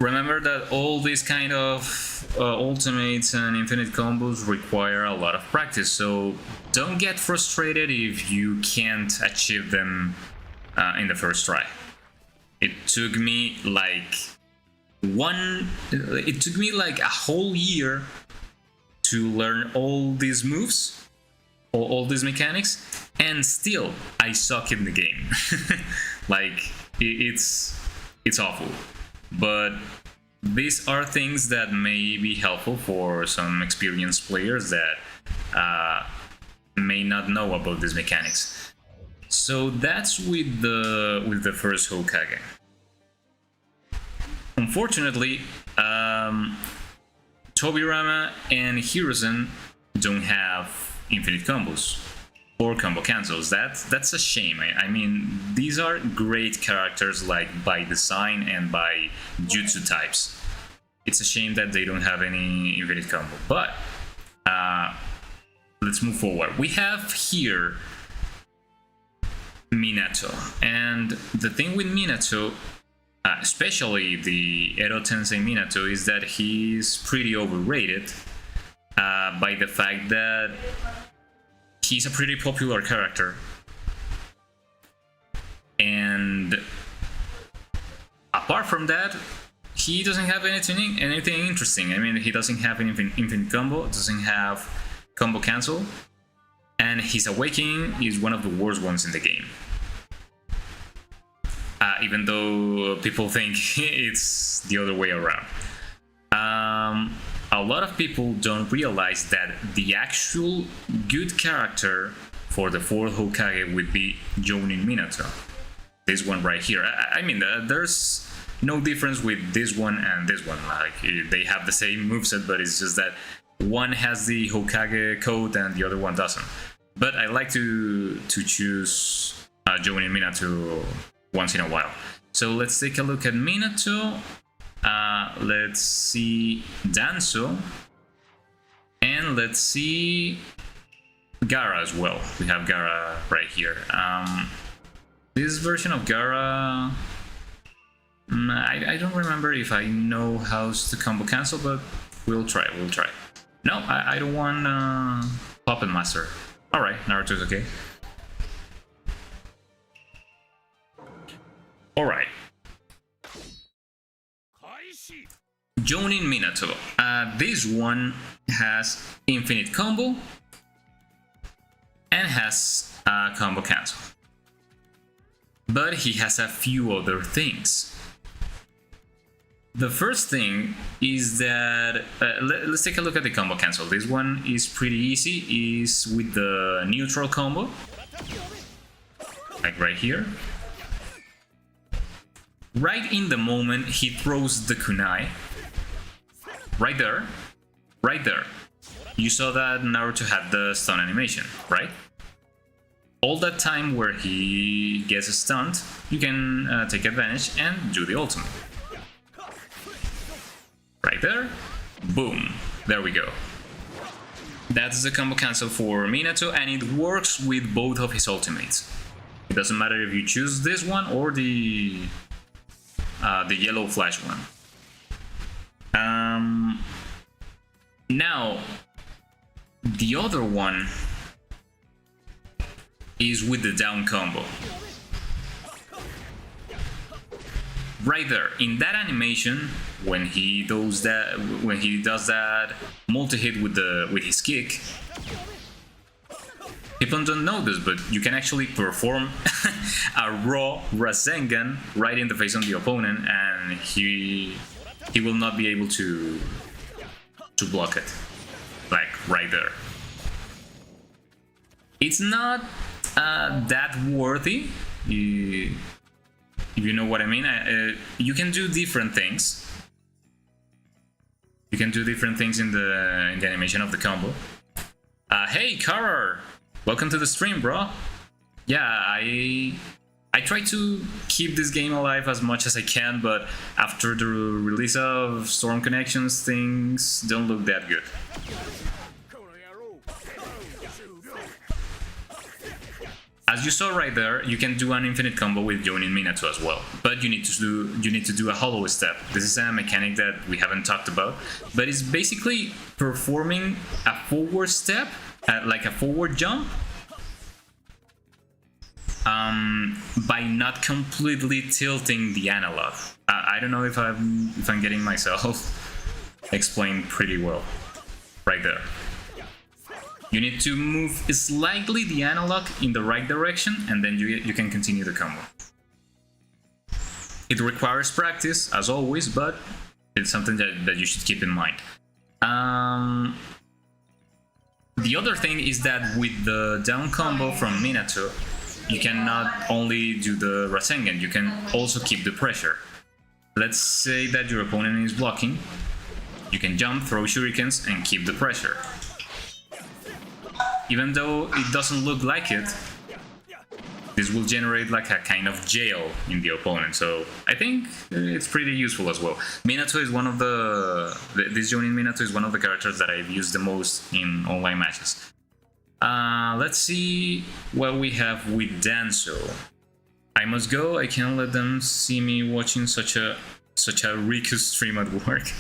Remember that all these kind of ultimates and infinite combos require a lot of practice, so don't get frustrated if you can't achieve them in the first try. It took me like a whole year to learn all these moves, all these mechanics, and still I suck in the game. Like it's awful. But these are things that may be helpful for some experienced players that may not know about these mechanics. So that's with the first Hokage. Unfortunately, Tobirama and Hiruzen don't have infinite combos or combo cancels. That's a shame. I mean, these are great characters, like by design and by jutsu types. It's a shame that they don't have any infinite combo. But let's move forward. We have here Minato, and the thing with Minato, especially the Edo Tensei Minato, is that he's pretty overrated by the fact that he's a pretty popular character, and apart from that, he doesn't have anything interesting. I mean, he doesn't have an infinite combo, doesn't have combo cancel, and his awakening is one of the worst ones in the game. Even though people think it's the other way around. A lot of people don't realize that the actual good character for the fourth Hokage would be Jounin Minato. This one right here. I mean, there's no difference with this one and this one. Like, they have the same moveset, but it's just that one has the Hokage code and the other one doesn't. But I like to choose Jounin Minato once in a while. So let's take a look at Minato. Let's see Danzo, and let's see Gaara as well. We have Gaara right here. This version of Gaara, I don't remember if I know how to combo cancel, but we'll try. No, I don't want Puppet Master. Alright, Naruto's okay. Alright. Jounin Minato. This one has infinite combo and has combo cancel. But he has a few other things. The first thing is that let's take a look at the combo cancel. This one is pretty easy. Is with the neutral combo, like right here. Right in the moment he throws the kunai, right there, you saw that Naruto had the stun animation, right? All that time where he gets stunned, you can take advantage and do the ultimate. Right there, boom, there we go. That's the combo cancel for Minato, and it works with both of his ultimates. It doesn't matter if you choose this one or the yellow flash one. Now, the other one is with the down combo. Right there, in that animation, when he does that multi-hit with his kick, people don't know this, but you can actually perform a raw Rasengan right in the face of the opponent, and he will not be able to block it, like right there. It's not that worthy, if you know what I mean. You can do different things. You can do different things in the animation of the combo. Hey, Karar! Welcome to the stream, bro. Yeah, I try to keep this game alive as much as I can, but after the release of Storm Connections, things don't look that good. As you saw right there, you can do an infinite combo with Jonin Minato as well, but you need to do a hollow step. This is a mechanic that we haven't talked about, but it's basically performing a forward step, like a forward jump, by not completely tilting the analog. I don't know if I'm getting myself explained pretty well right there. You need to move slightly the analog in the right direction, and then you can continue the combo. It requires practice, as always, but it's something that you should keep in mind. The other thing is that with the down combo from Minato, you can not only do the Rasengan, you can also keep the pressure. Let's say that your opponent is blocking, you can jump, throw shurikens, and keep the pressure. Even though it doesn't look like it, this will generate like a kind of jail in the opponent, so I think it's pretty useful as well. Minato is one of this Jonin Minato is one of the characters that I've used the most in online matches. Let's see what we have with Danzo. I must go, I can't let them see me watching such a Riku stream at work.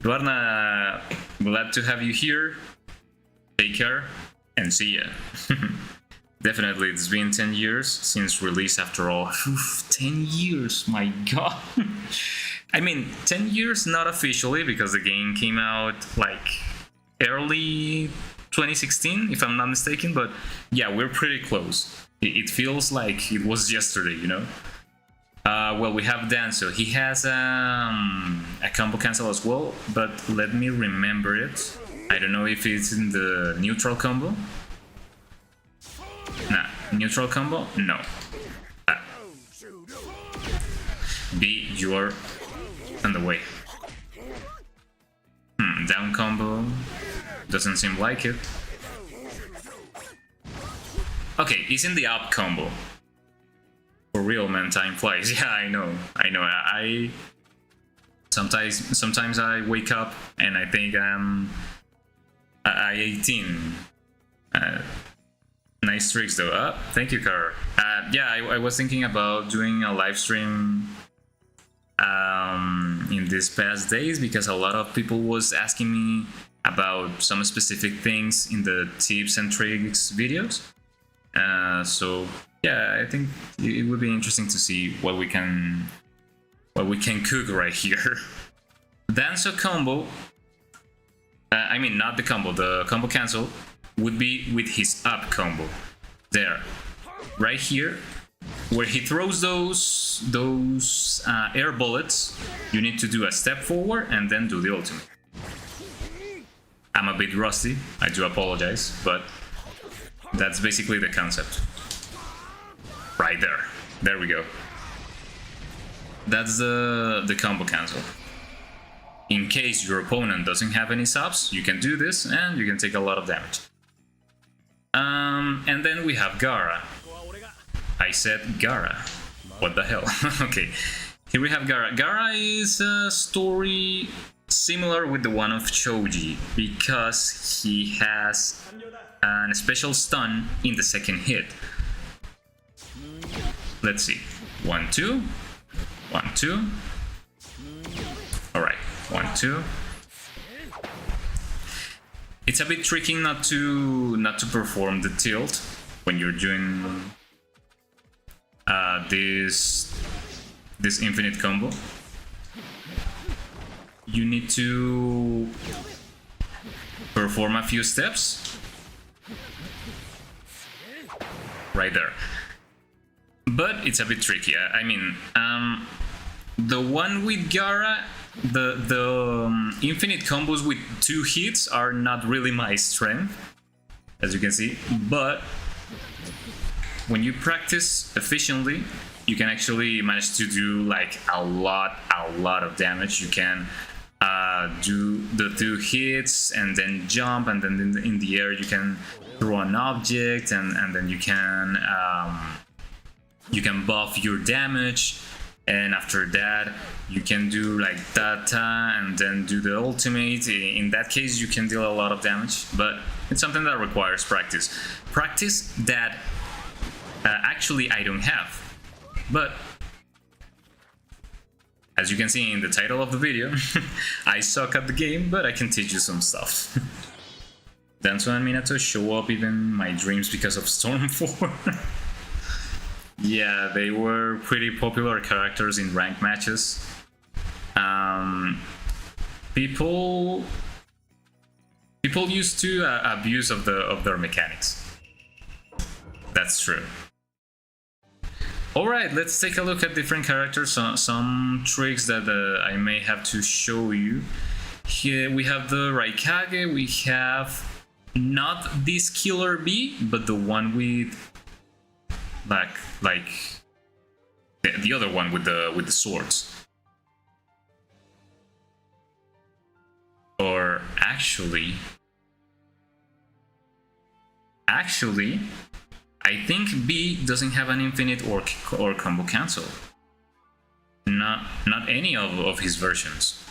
Duarna, glad to have you here. Take care and see ya. Definitely, it's been 10 years since release after all. Oof, 10 years, my god. I mean, 10 years not officially, because the game came out like early 2016, if I'm not mistaken, but yeah, we're pretty close. It feels like it was yesterday, you know? Well, we have Danzo. He has a combo cancel as well, but let me remember it. I don't know if it's in the neutral combo. Nah, neutral combo? No. B, you're on the way. Down combo. Doesn't seem like it. Okay, it's in the up combo. For real, man, time flies. Yeah, I know. I sometimes I wake up and I think I'm 18. Nice tricks though. Thank you, Car. Yeah, I was thinking about doing a live stream in these past days, because a lot of people was asking me about some specific things in the tips and tricks videos. So yeah, I think it would be interesting to see what we can cook right here. Danzo combo. I mean, not the combo. The combo cancel would be with his up combo. There, right here, where he throws those air bullets. You need to do a step forward and then do the ultimate. I'm a bit rusty. I do apologize, but that's basically the concept. Right there. There we go. That's the combo cancel. In case your opponent doesn't have any subs, you can do this and you can take a lot of damage. And then we have Gaara. I said Gaara. What the hell? Okay, here we have Gaara. Gaara is a story similar with the one of Choji, because he has a special stun in the second hit. Let's see. 1, 2. 1, 2. Alright. 1, 2. It's a bit tricky not to perform the tilt when you're doing this infinite combo. You need to perform a few steps right there, but it's a bit tricky. I mean, the one with Gaara, the infinite combos with 2 hits are not really my strength, as you can see, but when you practice efficiently, you can actually manage to do like a lot of damage. You can do the 2 hits and then jump, and then in the air you can throw an object, and then you can buff your damage, and after that you can do like Tata and then do the ultimate. In that case you can deal a lot of damage, but it's something that requires practice that Actually, I don't have. But as you can see in the title of the video, I suck at the game, but I can teach you some stuff. Danzo and Minato show up even in my dreams because of Storm 4. Yeah, they were pretty popular characters in ranked matches. People used to abuse of their mechanics. That's true. Alright, let's take a look at different characters, some tricks that I may have to show you. Here we have the Raikage, we have not this Killer Bee, but the one with like the other one with the swords. Or actually, I think B doesn't have an infinite or combo cancel. Not any of his versions.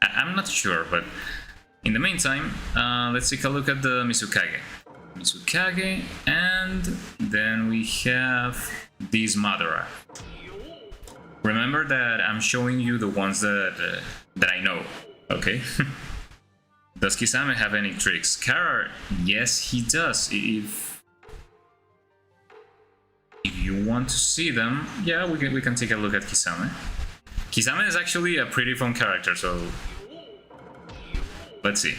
I'm not sure, but in the meantime, let's take a look at the Mizukage. And then we have this Madara. Remember that I'm showing you the ones that I know, okay? Does Kisame have any tricks? Kara, yes, he does. If you want to see them, yeah, we can take a look at Kisame. Kisame is actually a pretty fun character, so let's see.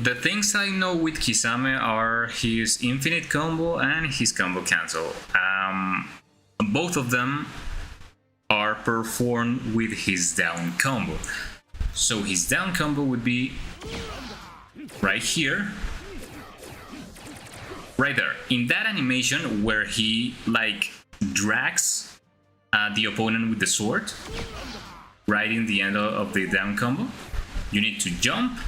The things I know with Kisame are his infinite combo and his combo cancel. Both of them are performed with his down combo. So his down combo would be right here, right there, in that animation where he like drags the opponent with the sword, right in the end of the down combo. You need to jump.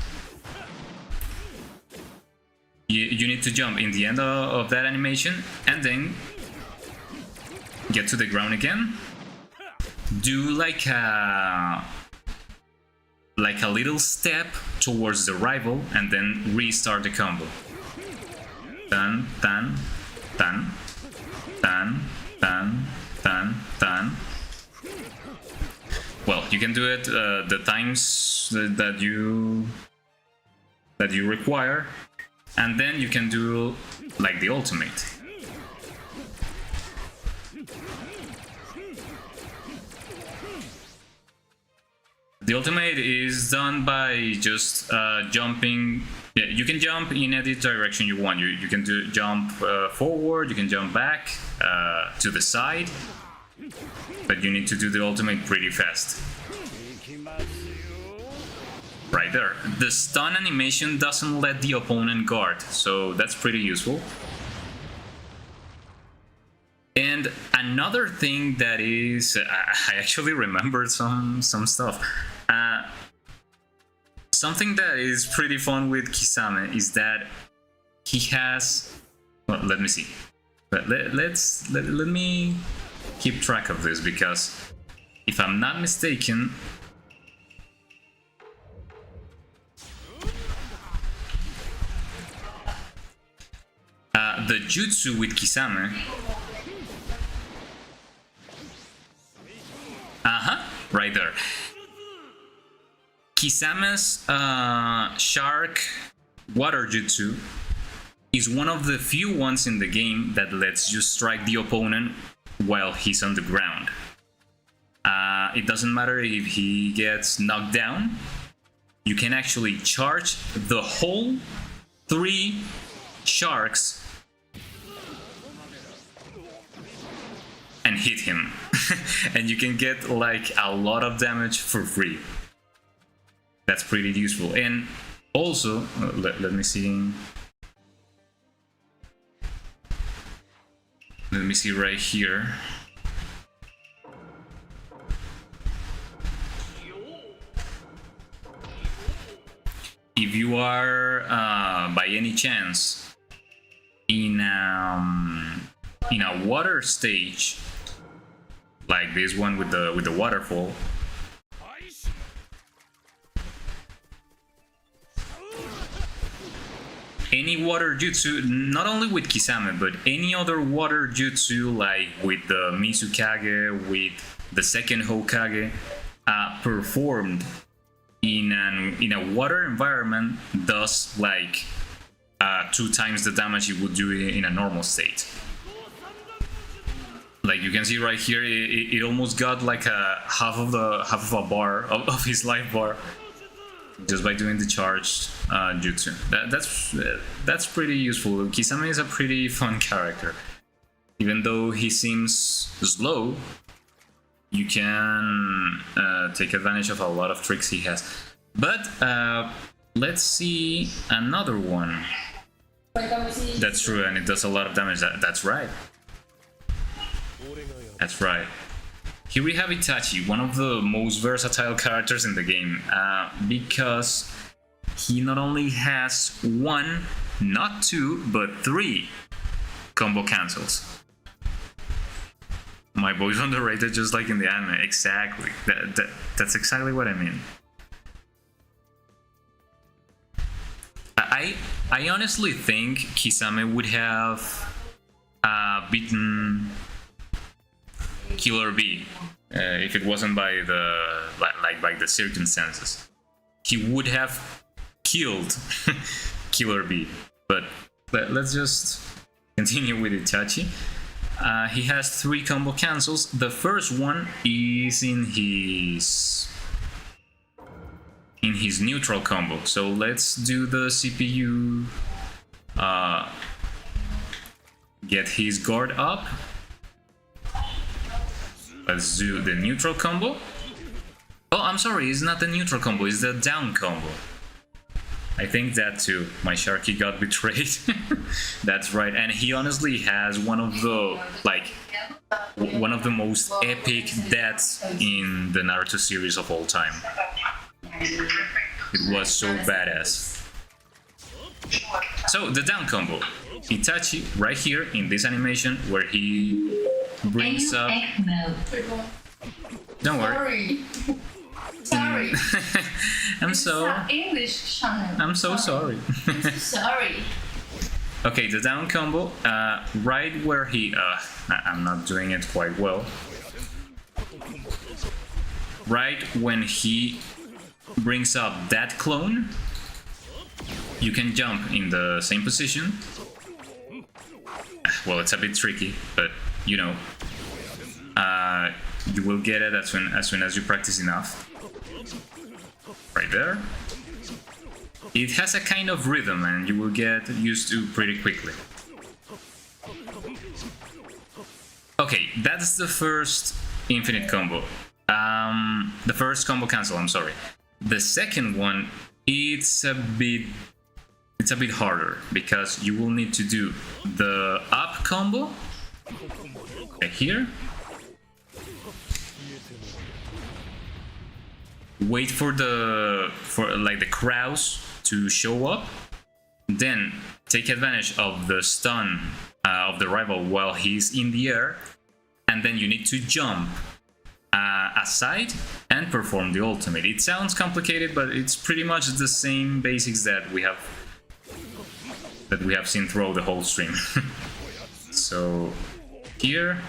You need to jump in the end of that animation and then get to the ground again. Do like a little step towards the rival and then restart the combo. Dun, dun, dun, dun, dun, dun, dun. Well, you can do it the times that you require, and then you can do like the ultimate. The ultimate is done by just jumping. Yeah, you can jump in any direction you want. You can jump forward, you can jump back to the side, but you need to do the ultimate pretty fast. Right there. The stun animation doesn't let the opponent guard, so that's pretty useful. And another thing that is, I actually remembered some stuff. Something that is pretty fun with Kisame is that he has. Well, let me see. Let me keep track of this, because if I'm not mistaken, the jutsu with Kisame. Right there. Kisame's shark water jutsu is one of the few ones in the game that lets you strike the opponent while he's on the ground. It doesn't matter if he gets knocked down, you can actually charge the whole 3 sharks and hit him. And you can get like a lot of damage for free. That's pretty useful. And also, let me see. Let me see right here. If you are by any chance in a water stage, like this one with the waterfall, any water jutsu, not only with Kisame, but any other water jutsu, like with the Mizukage, with the second Hokage, performed in a water environment, does like 2 times the damage it would do in a normal state. Like you can see right here, it almost got like a half of a bar of his life bar just by doing the charged jutsu. That's pretty useful. Kisame is a pretty fun character. Even though he seems slow, you can take advantage of a lot of tricks he has. But let's see another one. That's true, and it does a lot of damage. That's right. That's right. Here we have Itachi, one of the most versatile characters in the game, because he not only has 1, not 2, but 3 combo cancels. My boy's underrated just like in the anime, exactly. That's exactly what I mean. I honestly think Kisame would have beaten Killer B if it wasn't by the circumstances. He would have killed Killer B. But let's just continue with Itachi. He has 3 combo cancels. The first one is in his neutral combo. So let's do the CPU. Get his guard up. Let's do the neutral combo. Oh, I'm sorry, it's not the neutral combo, it's the down combo. I think that too. My Sharky got betrayed. That's right, and he honestly has one of the most epic deaths in the Naruto series of all time. It was so badass. So the down combo. Itachi right here in this animation where he brings up. Don't worry. Sorry. I'm so English channel. I'm so sorry. Sorry. Okay, the down combo, right where he. I'm not doing it quite well. Right when he brings up that clone, you can jump in the same position. Well, it's a bit tricky, but you know, you will get it as soon as you practice enough. Right there. It has a kind of rhythm, and you will get used to pretty quickly. Okay, that's the first infinite combo. The first combo cancel. I'm sorry. The second one, it's a bit harder because you will need to do the up combo right here. Wait for the crowds to show up, then take advantage of the stun of the rival while he's in the air, and then you need to jump aside and perform the ultimate. It sounds complicated, but it's pretty much the same basics that we have seen throughout the whole stream. So here,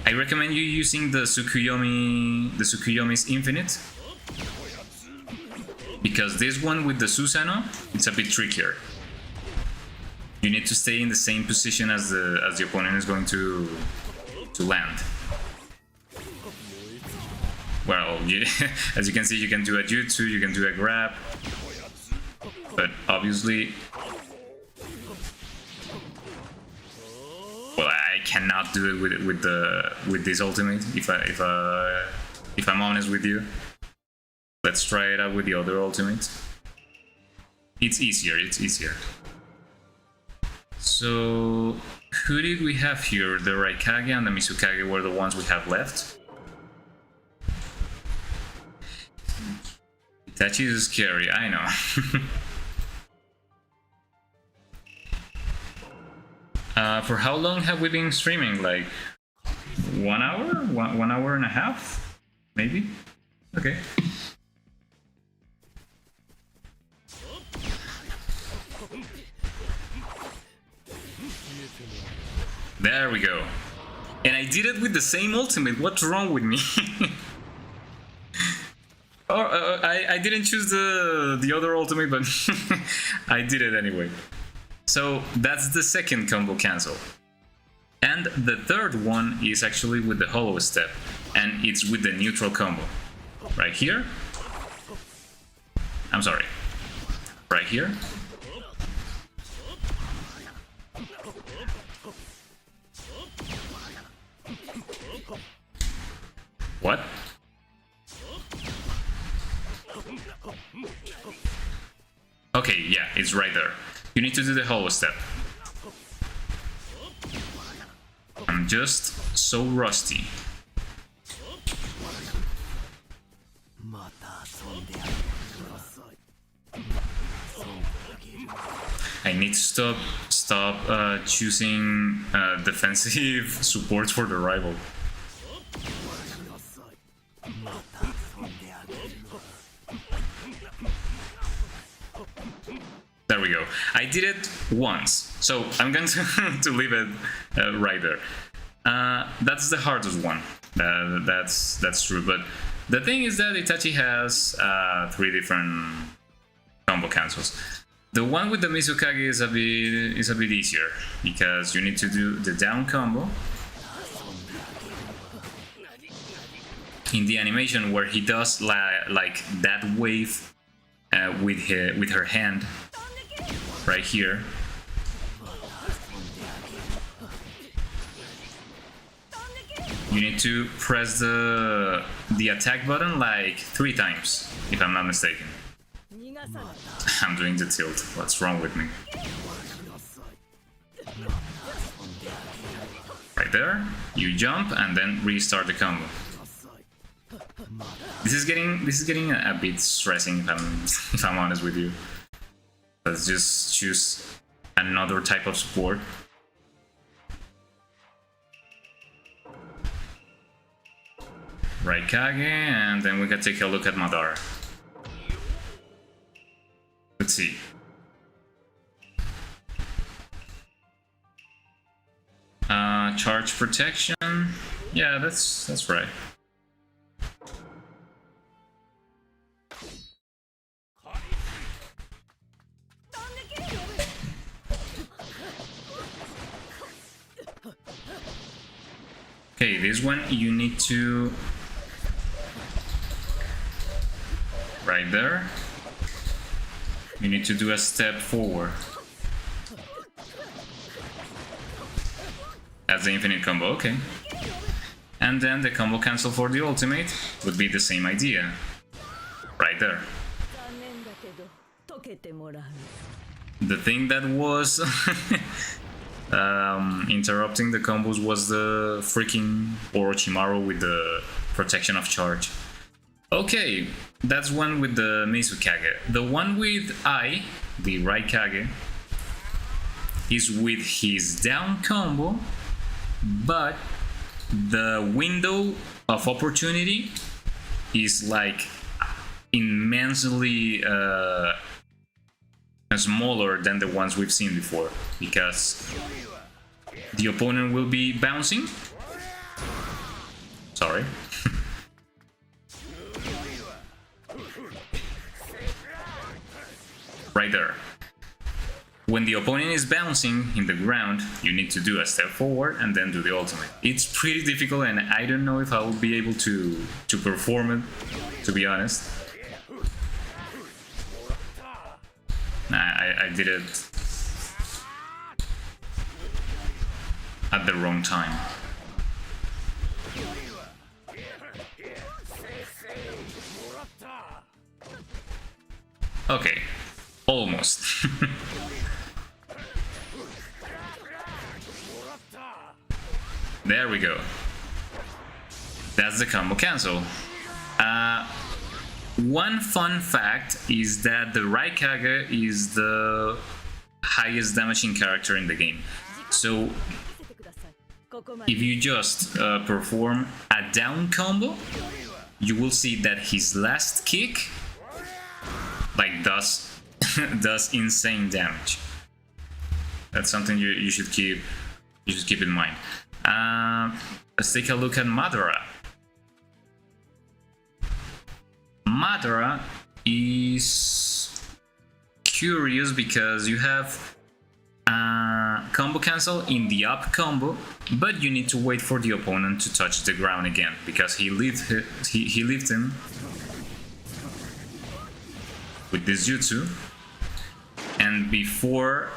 I recommend you using the Tsukuyomi's Infinite, because this one with the Susanoo, it's a bit trickier. You need to stay in the same position as the opponent is going to land. Well, as you can see, you can do a jutsu, you can do a grab, but obviously, well, I cannot do it with this ultimate. If I'm honest with you, let's try it out with the other ultimate. It's easier. So, who did we have here? The Raikage and the Mizukage were the ones we have left. Itachi is scary, I know. For how long have we been streaming? Like 1 hour? One hour and a half? Maybe? Okay. There we go. And I did it with the same ultimate. What's wrong with me? Or I didn't choose the other ultimate, but I did it anyway. So that's the second combo cancel. And the third one is actually with the hollow step, and it's with the neutral combo. Right here. I'm sorry. Right here. What? Okay, yeah, it's right there. You need to do the hollow step. I'm just so rusty. I need to stop choosing defensive support for the rival. There we go. I did it once, so I'm going to leave it right there. That's the hardest one. That's true. But the thing is that Itachi has 3 different combo cancels. The one with the Mizukage is a bit easier because you need to do the down combo in the animation where he does like that wave with her hand right here. You need to press the attack button like 3 times, if I'm not mistaken. I'm doing the tilt. What's wrong with me? Right there, you jump and then restart the combo. This is getting a bit stressing if I'm honest with you. Let's just choose another type of support. Raikage, and then we can take a look at Madara. Let's see. Charge protection. Yeah, that's right. Okay, this one you need to right there. You need to do a step forward. That's the infinite combo, okay. And then the combo cancel for the ultimate would be the same idea. Right there. The thing that was interrupting the combos was the freaking Orochimaru with the protection of charge. Okay, that's one with the Mizukage. The one with I, the Raikage, is with his down combo, but the window of opportunity is like immensely smaller than the ones we've seen before, because the opponent will be bouncing. Sorry. Right there. When the opponent is bouncing in the ground, you need to do a step forward and then do the ultimate. It's pretty difficult, and I don't know if I will be able to perform it, to be honest. I did it at the wrong time. Okay, almost. There we go. That's the combo cancel. One fun fact is that the Raikage is the highest damaging character in the game. So if you just perform a down combo, you will see that his last kick like does insane damage. That's something you should keep You just keep in mind. Let's take a look at Madara. Madara is curious because you have combo cancel in the up combo, but you need to wait for the opponent to touch the ground again because he left him with this jutsu, and before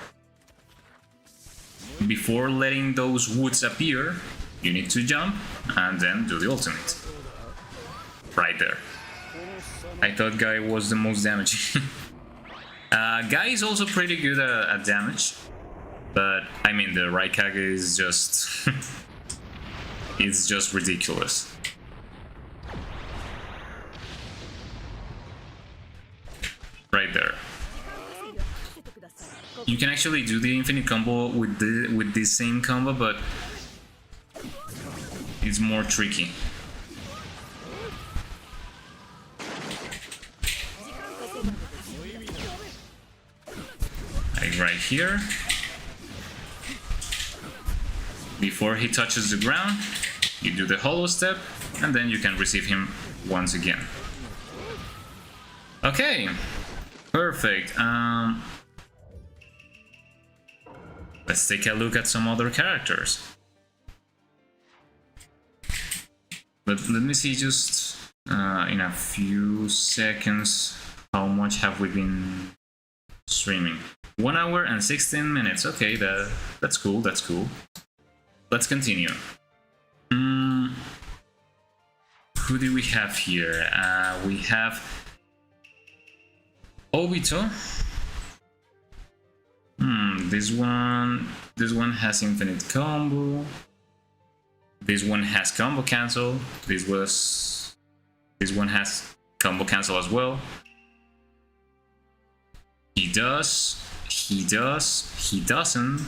letting those woods appear, you need to jump and then do the ultimate. Right there. I thought Guy was the most damaging. Guy is also pretty good at damage, but I mean the Raikage is just it's just ridiculous. Right there. You can actually do the infinite combo with this same combo, but it's more tricky. Like right here. Before he touches the ground, you do the hollow step, and then you can receive him once again. Okay, perfect. Let's take a look at some other characters. But let me see just in a few seconds how much have we been streaming. 1 hour and 16 minutes. Okay, that's cool. That's cool. Let's continue. Who do we have here? We have Obito. This one has infinite combo. This one has combo cancel. This one has combo cancel as well. He does. He doesn't.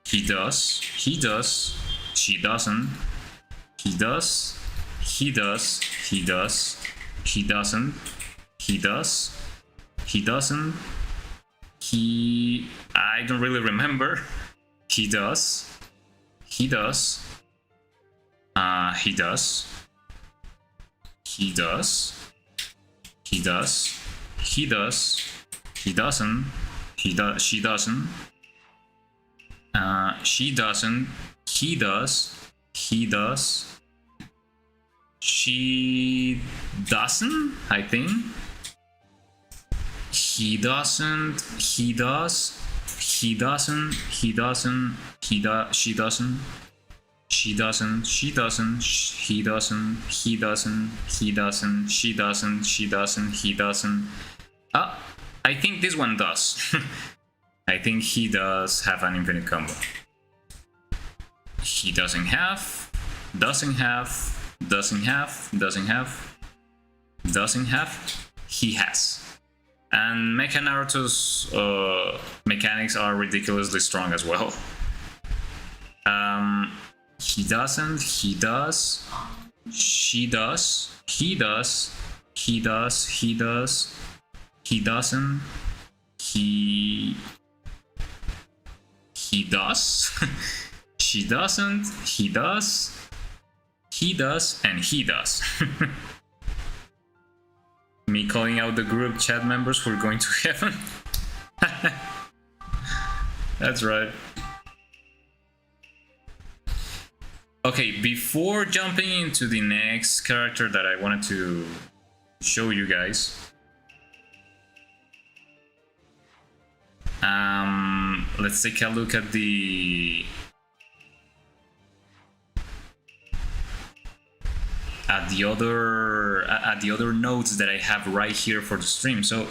He does. She doesn't. He does. He doesn't. He doesn't. I don't really remember. He does. He doesn't. She doesn't. He does. She doesn't, I think. He doesn't. She doesn't. He doesn't. He doesn't. I think this one does. I think he does have an infinite combo. He doesn't have. He has. And Mecha Naruto's mechanics are ridiculously strong as well. He doesn't. He does. She does. He does. He doesn't. He doesn't. He does. She doesn't. He does. He does, and he does. Me calling out the group chat members who are going to heaven. That's right. Okay, before jumping into the next character that I wanted to show you guys, let's take a look at the other notes that I have right here for the stream. So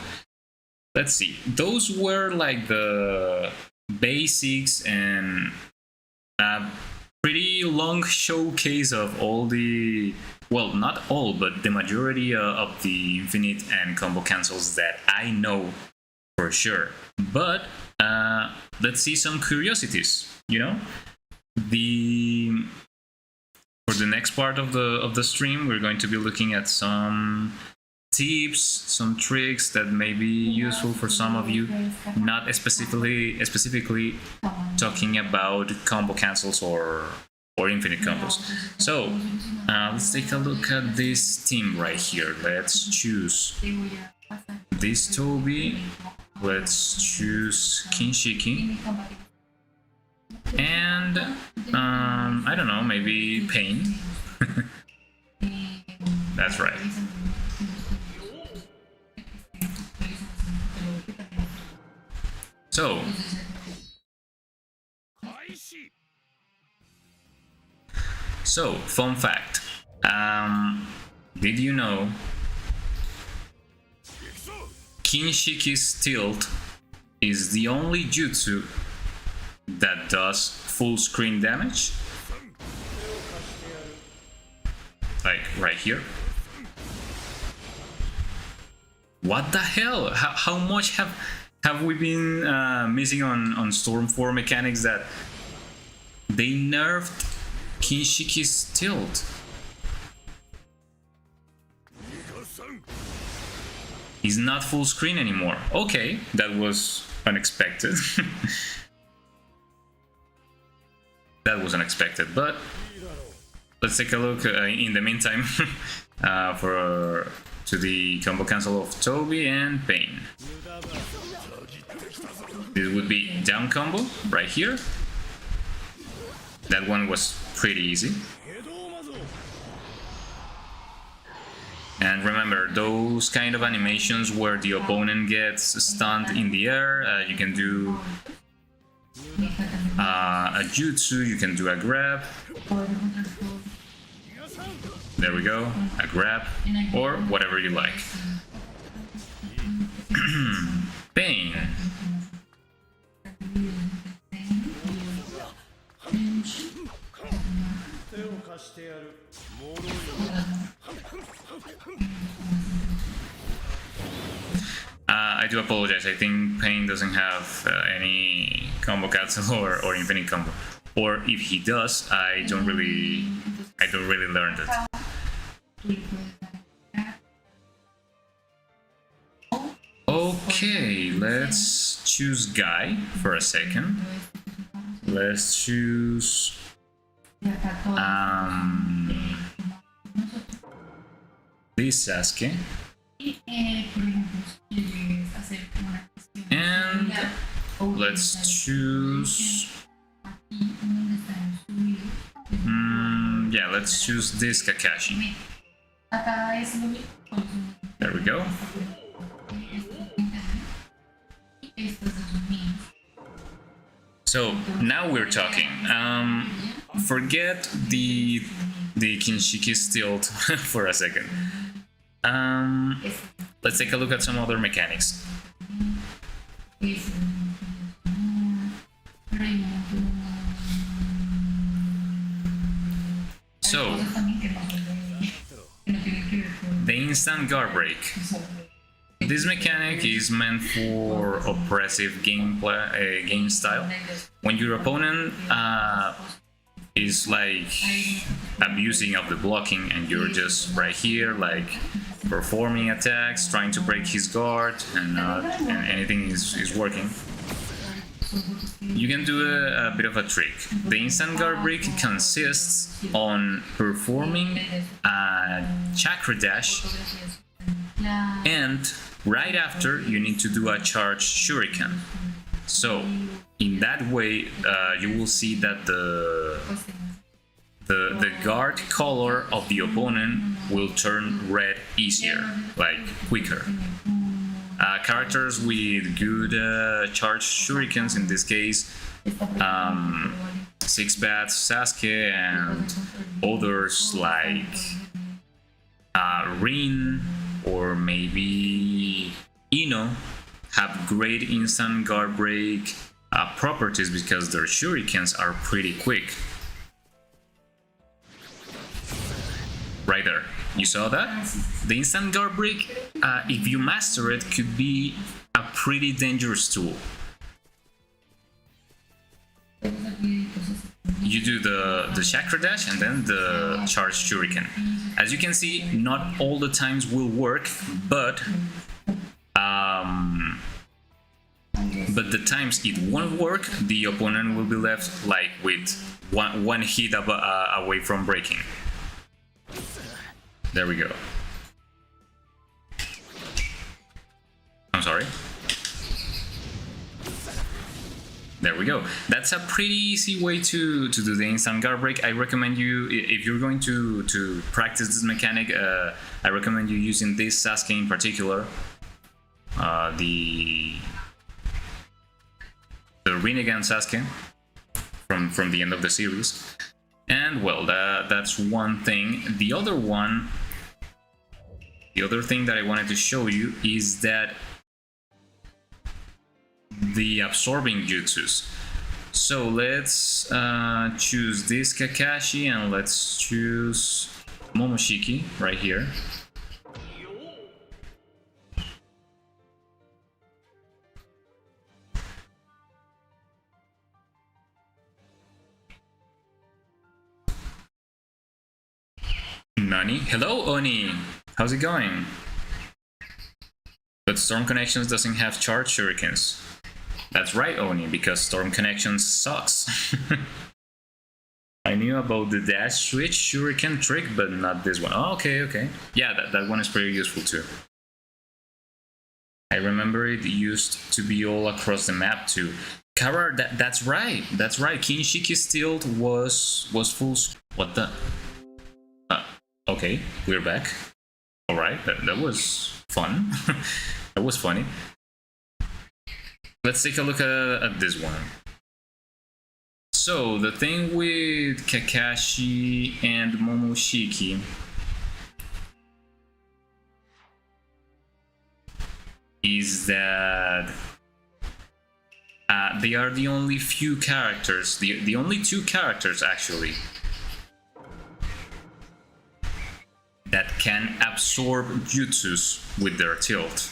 let's see. Those were like the basics and a pretty long showcase of all the, well, not all, but the majority of the infinite and combo cancels that I know for sure. But let's see some curiosities, you know? For the next part of the stream, we're going to be looking at some tips, some tricks that may be useful for some of you, not specifically talking about combo cancels or infinite combos. So let's take a look at this team right here. Let's choose this Toby, let's choose Kinshiki, and I don't know, maybe Pain. That's right. So, fun fact. Did you know Kinshiki's tilt is the only jutsu that does full screen damage? Like right here. What the hell? How much have we been missing on Storm 4 mechanics that they nerfed Kinshiki's tilt? He's not full screen anymore. Okay, that was unexpected. That was unexpected, but let's take a look in the meantime to the combo cancel of Toby and Pain. This would be down combo right here. That one was pretty easy. And remember, those kind of animations where the opponent gets stunned in the air, you can do a jutsu, you can do a grab. There we go, a grab, or whatever you like. Pain. I do apologize. I think Pain doesn't have any combo cancel or infinite combo, or if he does, I don't really learn it. Okay, let's choose Guy for a second. Let's choose this Sasuke. And let's choose yeah, let's choose this Kakashi. There we go. So now we're talking. Forget the Kinshiki tilt for a second. Let's take a look at some other mechanics. So, the instant guard break. This mechanic is meant for oppressive game style. When your opponent is like abusing of the blocking and you're just right here like performing attacks, trying to break his guard, and anything is working, you can do a bit of a trick. The instant guard break consists on performing a chakra dash, and right after you need to do a charge shuriken. So in that way you will see that the guard color of the opponent will turn red easier, like quicker. Characters with good charge shurikens, in this case Six Bats, Sasuke, and others like Rin or maybe Ino, have great instant guard break properties because their shurikens are pretty quick. Right there, you saw that? The instant guard break, if you master it, could be a pretty dangerous tool. You do the chakra dash and then the charge shuriken. As you can see, not all the times will work, but the times it won't work, the opponent will be left like with one hit away from breaking. There we go. I'm sorry. There we go. That's a pretty easy way to do the instant guard break. I recommend you, if you're going to practice this mechanic, I recommend you using this Sasuke in particular. The Rinnegan Sasuke from the end of the series. And well, that's one thing. The other thing that I wanted to show you is that the absorbing jutsus. So let's choose this Kakashi and let's choose Momoshiki right here. Nani? Hello, Oni! How's it going? But Storm Connections doesn't have charge shurikens. That's right, Oni, because Storm Connections sucks. I knew about the dash switch shuriken trick, but not this one. Oh, okay. Yeah, that one is pretty useful too. I remember it used to be all across the map too. Kara, that's right. Kinshiki Stilt was full. What the? Okay, we're back. Alright, that was fun. That was funny. Let's take a look at this one. So, the thing with Kakashi and Momoshiki is that they are the only few characters, the only two characters actually, that can absorb jutsus with their tilt.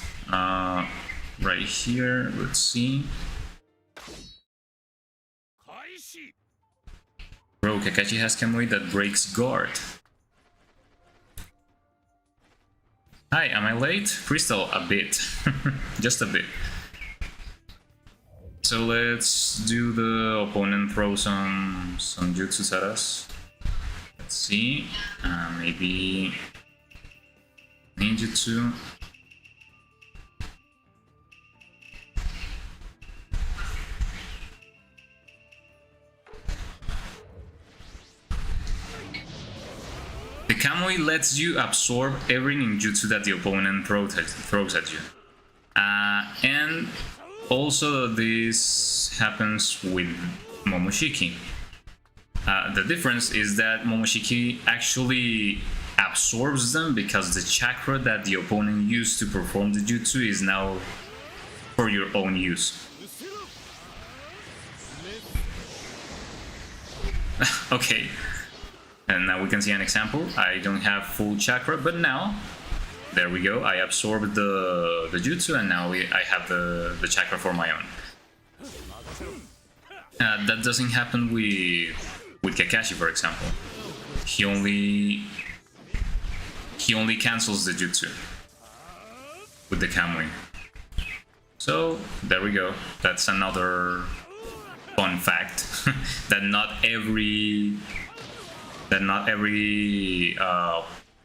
Right here, let's see. Bro, Kakashi has Kamui that breaks guard. Hi, am I late? Crystal, a bit. Just a bit. So let's do the opponent throw some jutsus at us. Let's see. Maybe ninjutsu. The Kamui lets you absorb every ninjutsu that the opponent throws at you. And also this happens with Momoshiki. The difference is that Momoshiki actually absorbs them because the chakra that the opponent used to perform the jutsu is now for your own use. Okay. And now we can see an example. I don't have full chakra, but now, there we go. I absorbed the jutsu, and now I have the chakra for my own. That doesn't happen with Kakashi, for example. He only cancels the jutsu with the Kamui. So there we go. That's another fun fact that not every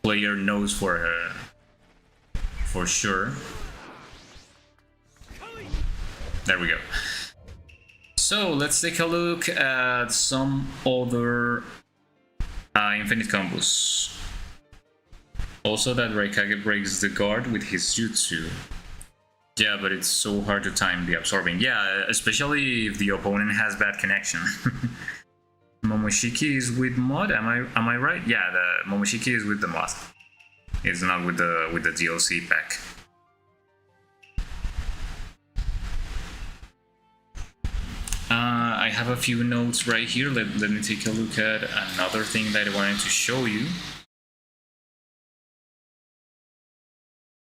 player knows for sure. There we go. So let's take a look at some other infinite combos. Also, that Raikage breaks the guard with his jutsu. Yeah, but it's so hard to time the absorbing. Yeah, especially if the opponent has bad connection. Momoshiki is with mod. Am I right? Yeah, the Momoshiki is with the mod. It's not with the DLC pack. I have a few notes right here. Let me take a look at another thing that I wanted to show you.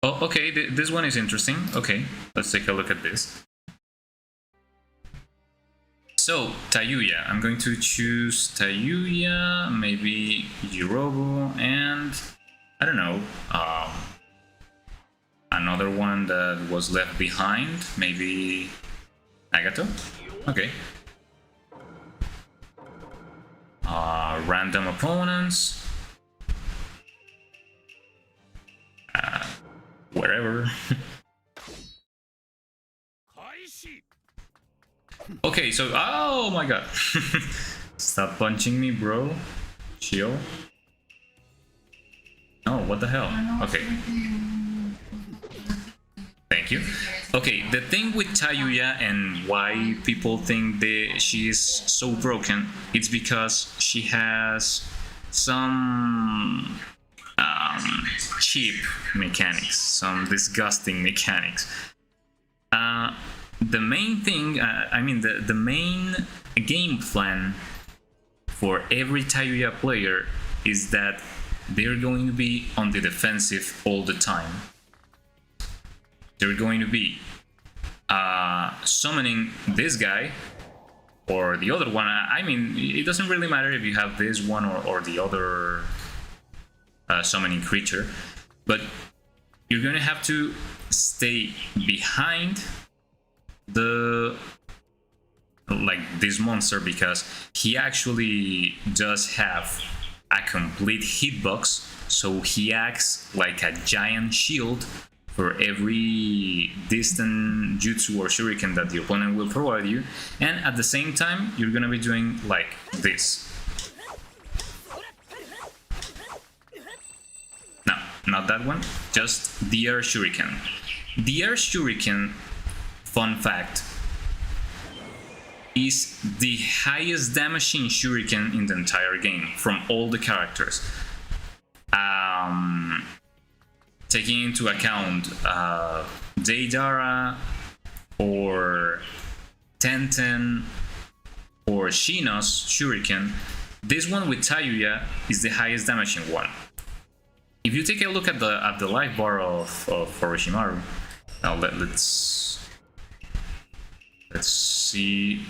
Oh, okay, this one is interesting. Okay, let's take a look at this. So, Tayuya. I'm going to choose Tayuya, maybe Jirobo, and I don't know, another one that was left behind, maybe Nagato? Okay. Random opponents. Wherever. Okay, so, oh my god. Stop punching me, bro. Chill. Oh, what the hell? Okay. Thank you. Okay, the thing with Tayuya and why people think that she is so broken, it's because she has some cheap mechanics, some disgusting mechanics. The main thing, I mean, the main game plan for every Tayuya player is that they're going to be on the defensive all the time. They're going to be summoning this guy or the other one. I mean, it doesn't really matter if you have this one or the other summoning creature, but you're going to have to stay behind this monster, because he actually does have a complete hitbox, so he acts like a giant shield for every distant jutsu or shuriken that the opponent will provide you, and at the same time you're gonna be doing like this. No, not that one, just the air shuriken. The air shuriken, fun fact, is the highest damaging shuriken in the entire game from all the characters. Taking into account Deidara or Tenten or Shino's shuriken, this one with Tayuya is the highest damaging one. If you take a look at the life bar of Orochimaru, now let's see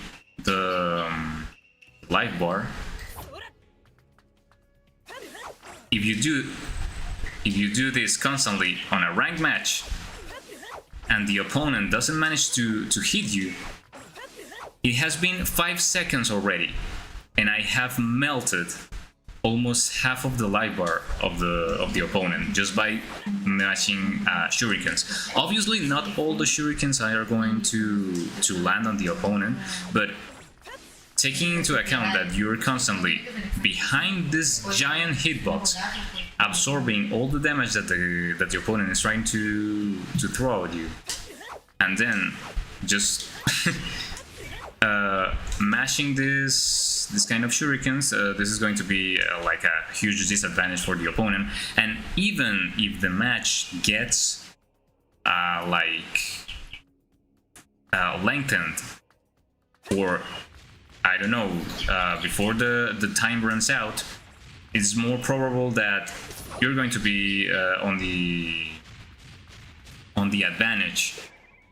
the life bar. If you do this constantly on a ranked match and the opponent doesn't manage to hit you, it has been 5 seconds already and I have melted almost half of the life bar of the opponent just by matching shurikens. Obviously not all the shurikens are going to land on the opponent, but taking into account that you're constantly behind this giant hitbox, absorbing all the damage that the opponent is trying to throw at you, and then just mashing this kind of shurikens, this is going to be like a huge disadvantage for the opponent. And even if the match gets lengthened, or I don't know, before the time runs out, it's more probable that you're going to be on the advantage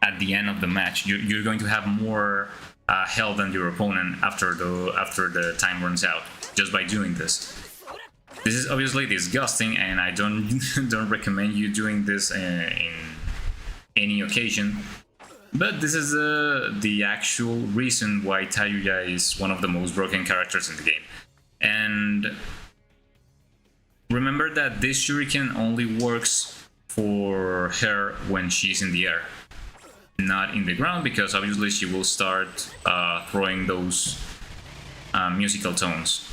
at the end of the match. You're going to have more health than your opponent after the time runs out, just by doing this. This is obviously disgusting, and I don't recommend you doing this in any occasion. But this is the actual reason why Tayuya is one of the most broken characters in the game. And remember that this shuriken only works for her when she's in the air, not in the ground, because obviously she will start throwing those musical tones.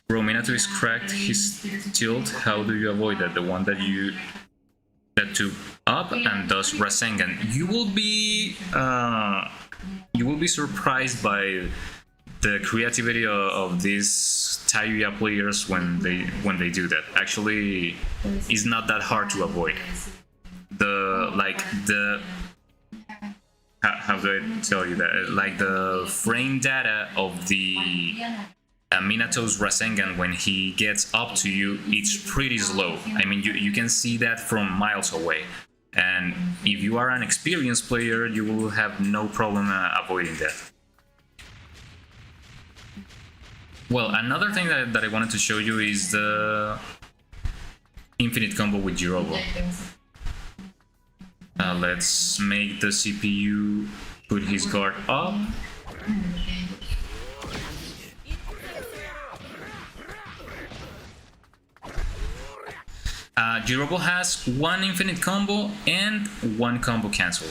Bro, Minato is cracked his tilt. How do you avoid that? The one that you get to up and does Rasengan. You will be surprised by the creativity of these Tayuya players when they do that. Actually, it's not that hard to avoid. How do I tell you that? Like the frame data of the Minato's Rasengan when he gets up to you, it's pretty slow. I mean, you can see that from miles away. And if you are an experienced player, you will have no problem avoiding that. Well, another thing that I wanted to show you is the infinite combo with Jirobo. Let's make the CPU put his guard up. Jirobo has one infinite combo and one combo cancel.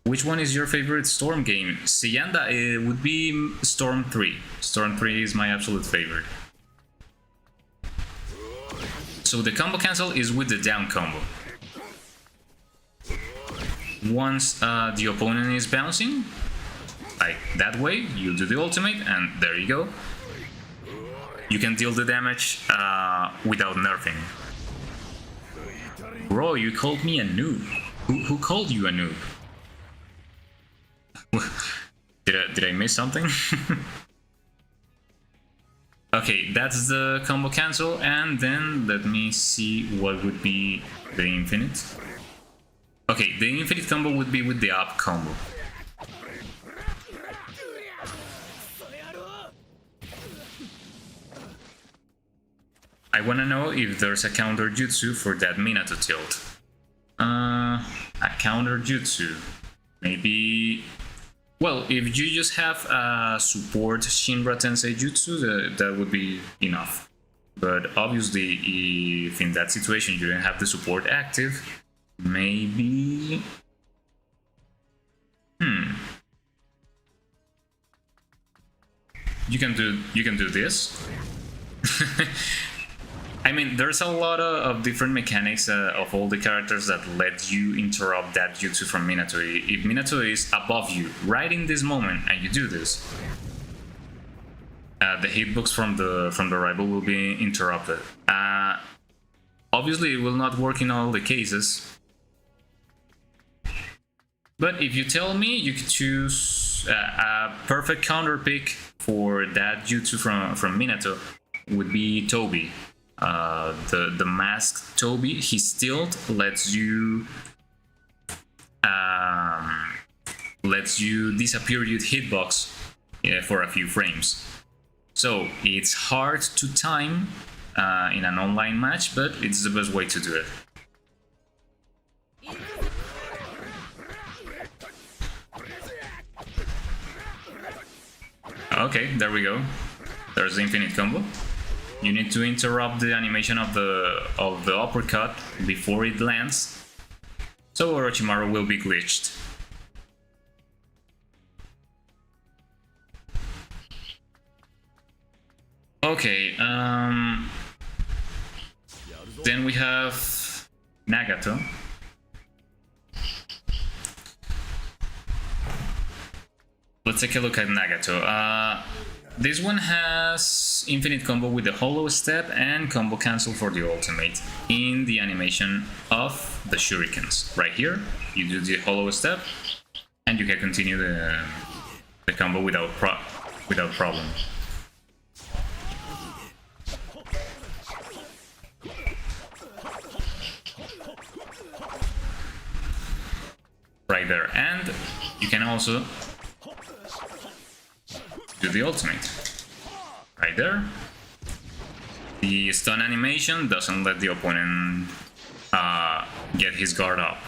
Which one is your favorite Storm game? Sianda, it would be Storm 3. Storm 3 is my absolute favorite. So the combo cancel is with the down combo. Once the opponent is bouncing, like that way, you do the ultimate and there you go. You can deal the damage without nerfing. Bro, you called me a noob. Who called you a noob? Did I miss something? Okay, that's the combo cancel, and then let me see what would be the infinite. Okay, the infinite combo would be with the up combo. I wanna know if there's a counter jutsu for that Minato tilt. A counter jutsu. Maybe... Well, if you just have a support Shinra Tensei Jutsu, that would be enough. But obviously, if in that situation you don't have the support active, maybe... You can do this. I mean, there's a lot of different mechanics of all the characters that let you interrupt that jutsu from Minato. If Minato is above you, right in this moment, and you do this, the hitbox from the rival will be interrupted. Obviously, it will not work in all the cases. But if you tell me, you could choose a perfect counter pick for that jutsu from Minato would be Toby. The masked Toby, his tilt lets you disappear your hitbox for a few frames. So it's hard to time in an online match, but it's the best way to do it. Okay, there we go. There's the infinite combo. You need to interrupt the animation of the uppercut before it lands, so Orochimaru will be glitched. Okay, then we have Nagato. Let's take a look at Nagato. This one has infinite combo with the hollow step and combo cancel for the ultimate in the animation of the shurikens. Right here, you do the hollow step and you can continue the combo without problem. Right there, and you can also do the ultimate. Right there. The stun animation doesn't let the opponent get his guard up.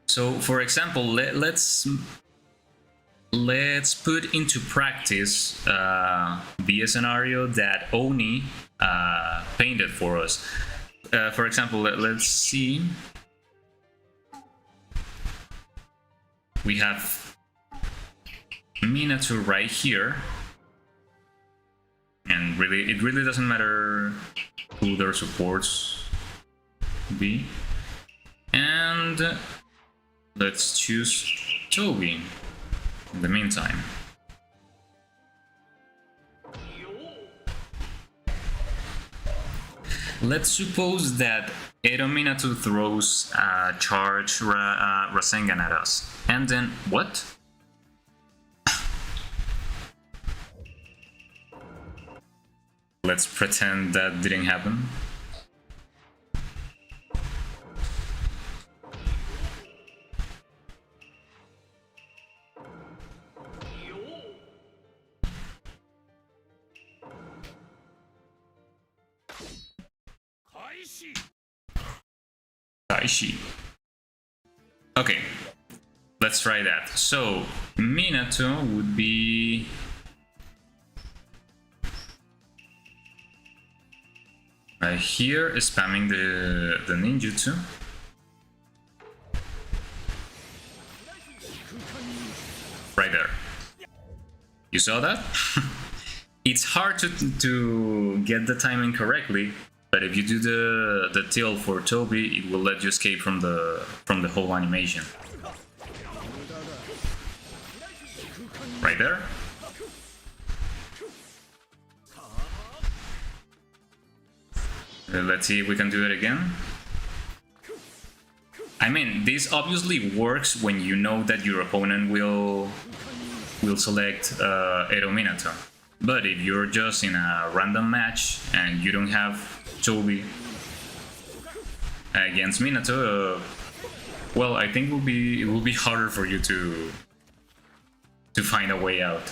So, for example, let's put into practice the scenario that Oni painted for us. For example, let's see. We have Minato right here, and it really doesn't matter who their supports be. And let's choose Toby in the meantime. Let's suppose that Edo Minato throws a charge Rasengan at us. And then, what? Let's pretend that didn't happen. Taishi. Okay, let's try that. So Minato would be right here, spamming the ninjutsu. Right there. You saw that? It's hard to get the timing correctly, but if you do the tilt for Toby, it will let you escape from the whole animation. Right there. Let's see if we can do it again. I mean, this obviously works when you know that your opponent will select Edo Minato. But if you're just in a random match and you don't have Toby against Minato, well, I think it will be harder for you to find a way out.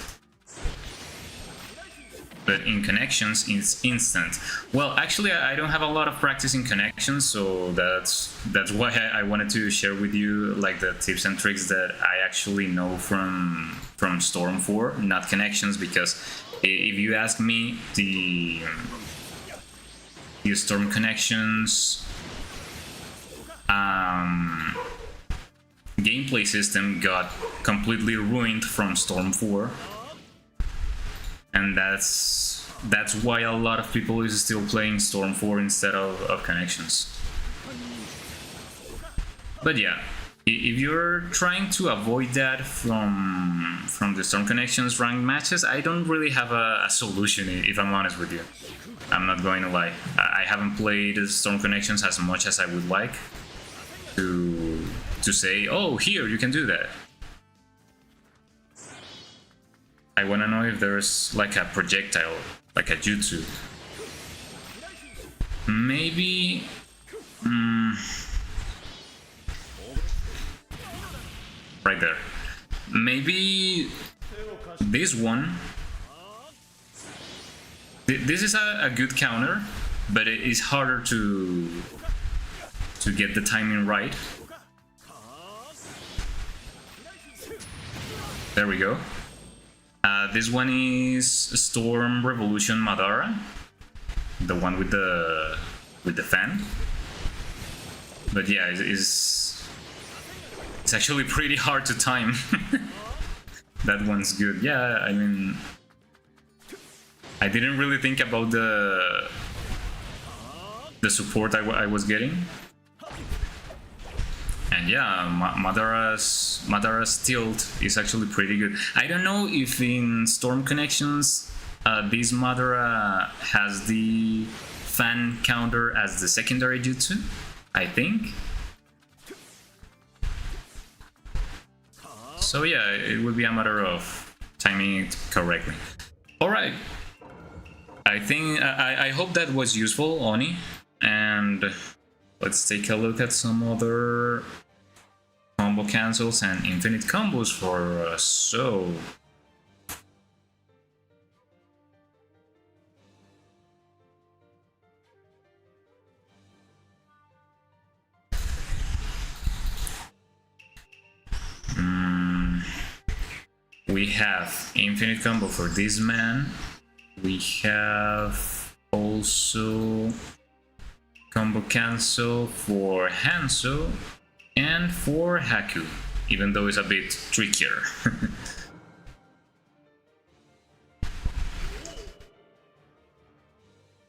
But in connections, it's instant. Well, actually, I don't have a lot of practice in connections, so that's why I wanted to share with you like the tips and tricks that I actually know from Storm 4, not connections, because if you ask me, the Storm connections gameplay system got completely ruined from Storm 4. And that's why a lot of people is still playing Storm 4 instead of connections. But yeah, if you're trying to avoid that from the Storm Connections ranked matches, I don't really have a solution, if I'm honest with you. I'm not going to lie. I haven't played Storm Connections as much as I would like to say, oh, here, you can do that. I wanna know if there's like a projectile, like a jutsu. Maybe... right there. Maybe this one. This is a good counter, but it is harder to get the timing right. There we go. This one is Storm Revolution Madara, the one with the fan. But yeah, it's actually pretty hard to time. That one's good. Yeah, I mean, I didn't really think about the support I was getting. And yeah, Madara's tilt is actually pretty good. I don't know if in Storm Connections this Madara has the fan counter as the secondary jutsu, I think. So yeah, it would be a matter of timing it correctly. Alright, I think I hope that was useful, Oni, and let's take a look at some other combo cancels and infinite combos for us. So we have infinite combo for this man. We have also combo cancel for Hanzo and for Haku, even though it's a bit trickier.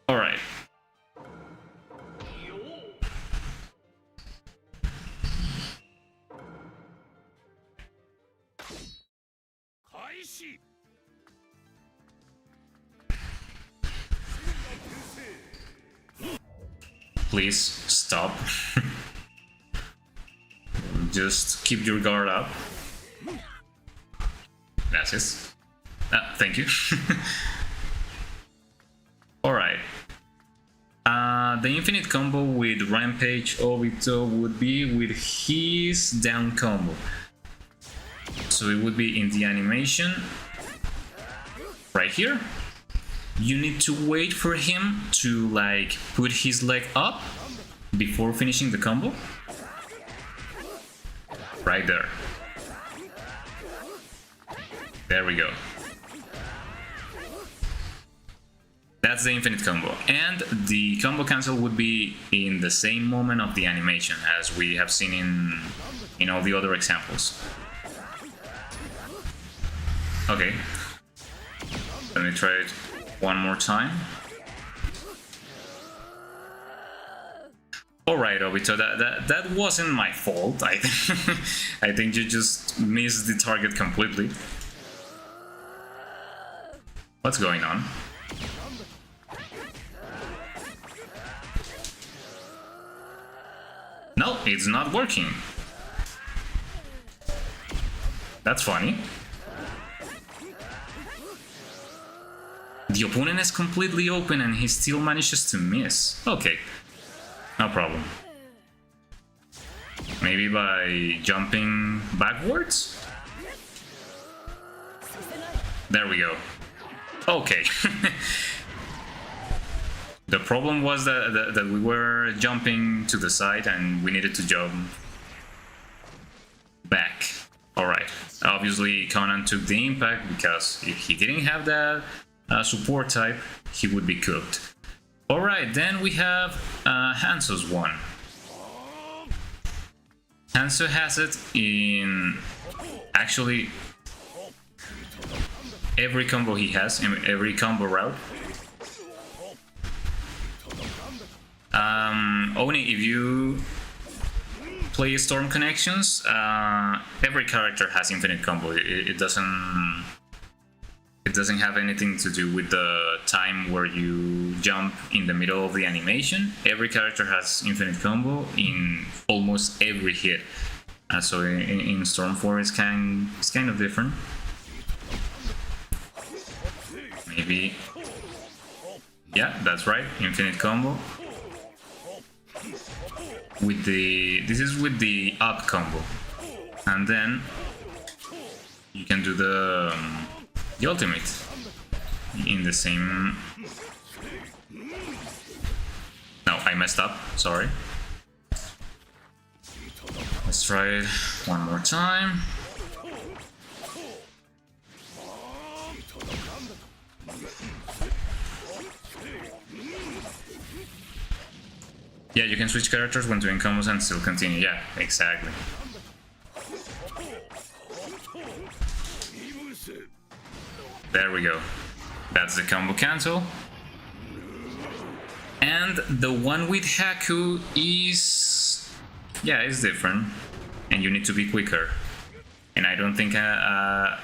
Alright. Please stop. Just keep your guard up. Gracias. Thank you. Alright. The infinite combo with Rampage Obito would be with his down combo. So it would be in the animation right here. You need to wait for him to like put his leg up before finishing the combo. Right there. There we go. That's the infinite combo. And the combo cancel would be in the same moment of the animation as we have seen in all the other examples. Okay. Let me try it one more time. Alright, Obito, that wasn't my fault. I think you just missed the target completely. What's going on? No, it's not working. That's funny. The opponent is completely open and he still manages to miss. Okay, no problem. Maybe by jumping backwards? There we go. Okay. The problem was that we were jumping to the side and we needed to jump back. Alright, obviously Conan took the impact because if he didn't have that support type, he would be cooked. Alright, then we have Hanzo's one. Hanzo has it in actually every combo he has, in every combo route. Oni, if you play Storm Connections, every character has infinite combo. It doesn't have anything to do with the time where you jump in the middle of the animation. Every character has infinite combo in almost every hit. So in Storm 4 it's kind of different. Maybe. Yeah, that's right. Infinite combo. This is with the up combo, and then you can do the ultimate in the same. No, I messed up. Sorry. Let's try it one more time. Yeah, you can switch characters when doing combos and still continue. Yeah, exactly. There we go. That's the combo cancel. And the one with Haku is... yeah, it's different. And you need to be quicker. And I don't think I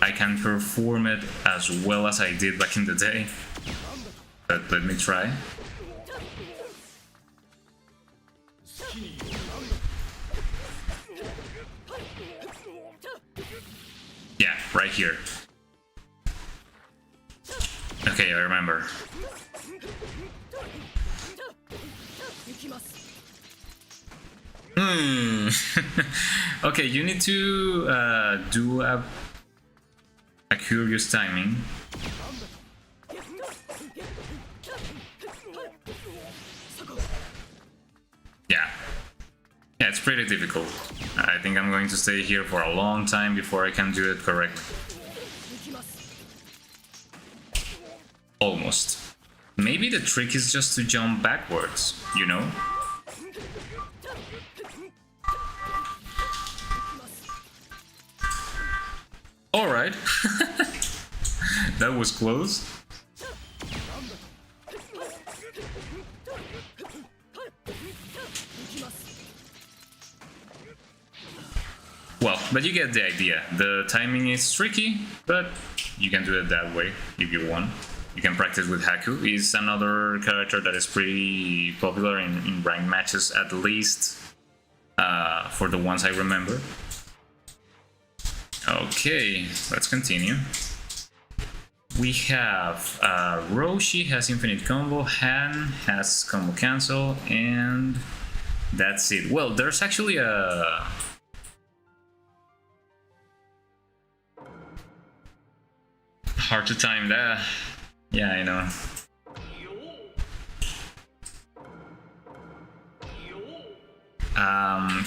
can perform it as well as I did back in the day. But let me try. Yeah, right here. Okay, I remember. Okay, you need to do a curious timing. Yeah, it's pretty difficult. I think I'm going to stay here for a long time before I can do it correctly. Almost. Maybe the trick is just to jump backwards, you know? Alright. That was close. Well, but you get the idea. The timing is tricky, but you can do it that way if you want. You can practice with Haku. He's another character that is pretty popular in ranked matches, at least for the ones I remember. Okay, let's continue. we have Roshi has infinite combo, Han has combo cancel, and that's it. Well, there's actually a hard to time that. Yeah, I know.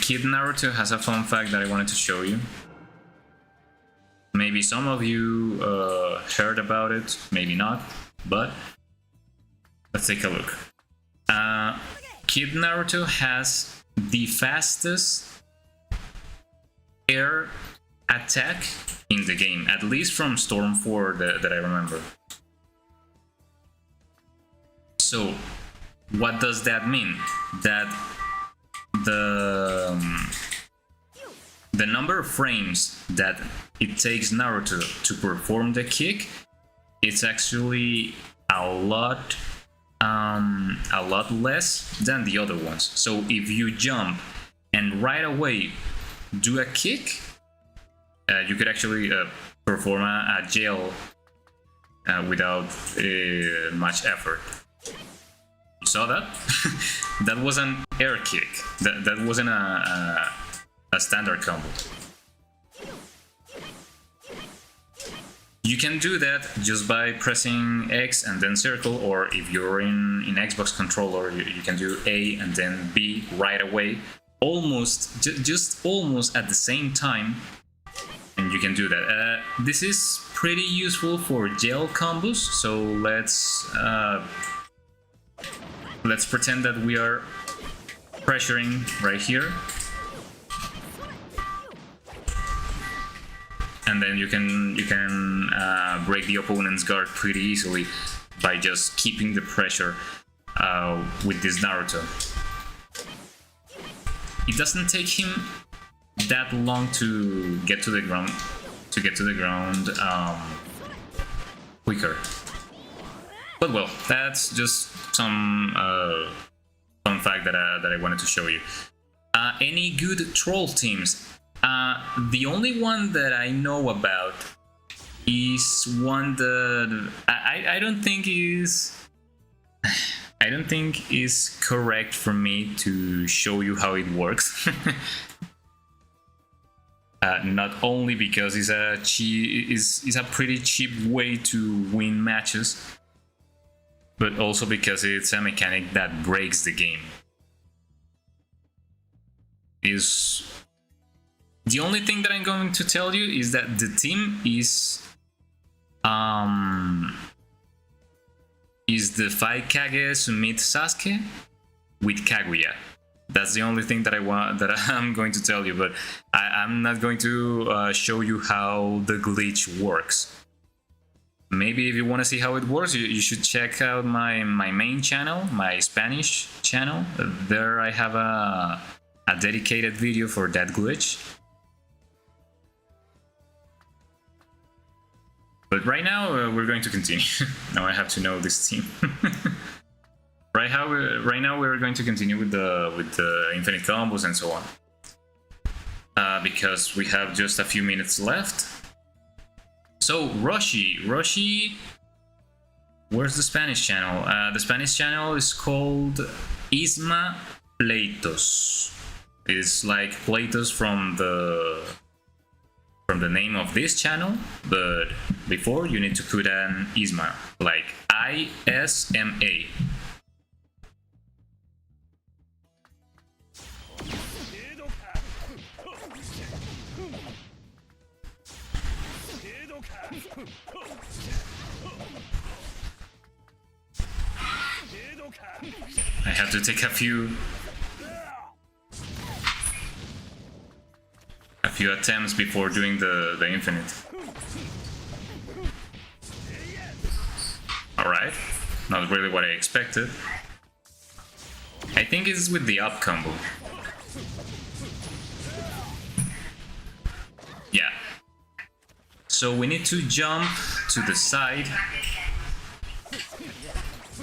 Kid Naruto has a fun fact that I wanted to show you. Maybe some of you heard about it, maybe not, but let's take a look. Kid Naruto has the fastest air attack in the game, at least from Storm 4 that I remember. So, what does that mean? That the number of frames that it takes Naruto to perform the kick, it's actually a lot less than the other ones. So if you jump and right away do a kick, you could actually perform a jail without much effort. You saw that? That was an air kick. That wasn't a standard combo. You can do that just by pressing X and then circle, or if you're in Xbox controller, you can do A and then B right away, just almost at the same time, and you can do that. This is pretty useful for gel combos, so let's pretend that we are pressuring right here. And then you can break the opponent's guard pretty easily by just keeping the pressure with this Naruto. It doesn't take him that long to get to the ground quicker. But well, that's just some fun fact that I wanted to show you. Any good troll teams? The only one that I know about is one that I don't think is correct for me to show you how it works. Not only because it's a pretty cheap way to win matches, but also because it's a mechanic that breaks the game. The only thing that I'm going to tell you is that the team is the Fight Kage Sumit Sasuke with Kaguya. That's the only thing that I'm going to tell you, but I'm not going to show you how the glitch works. Maybe if you want to see how it works, you should check out my main channel, my Spanish channel. There I have a dedicated video for that glitch. But right now, we're going to continue. Now I have to know this team. Right now, we're going to continue with the infinite combos and so on. Because we have just a few minutes left. So Roshi, where's the Spanish channel? The Spanish channel is called Isma Pleitos. It's like Pleitos from the name of this channel, but before you need to put an Isma, like ISMA. I have to take a few attempts before doing the infinite. Alright, not really what I expected. I think it's with the up combo. Yeah. So we need to jump to the side.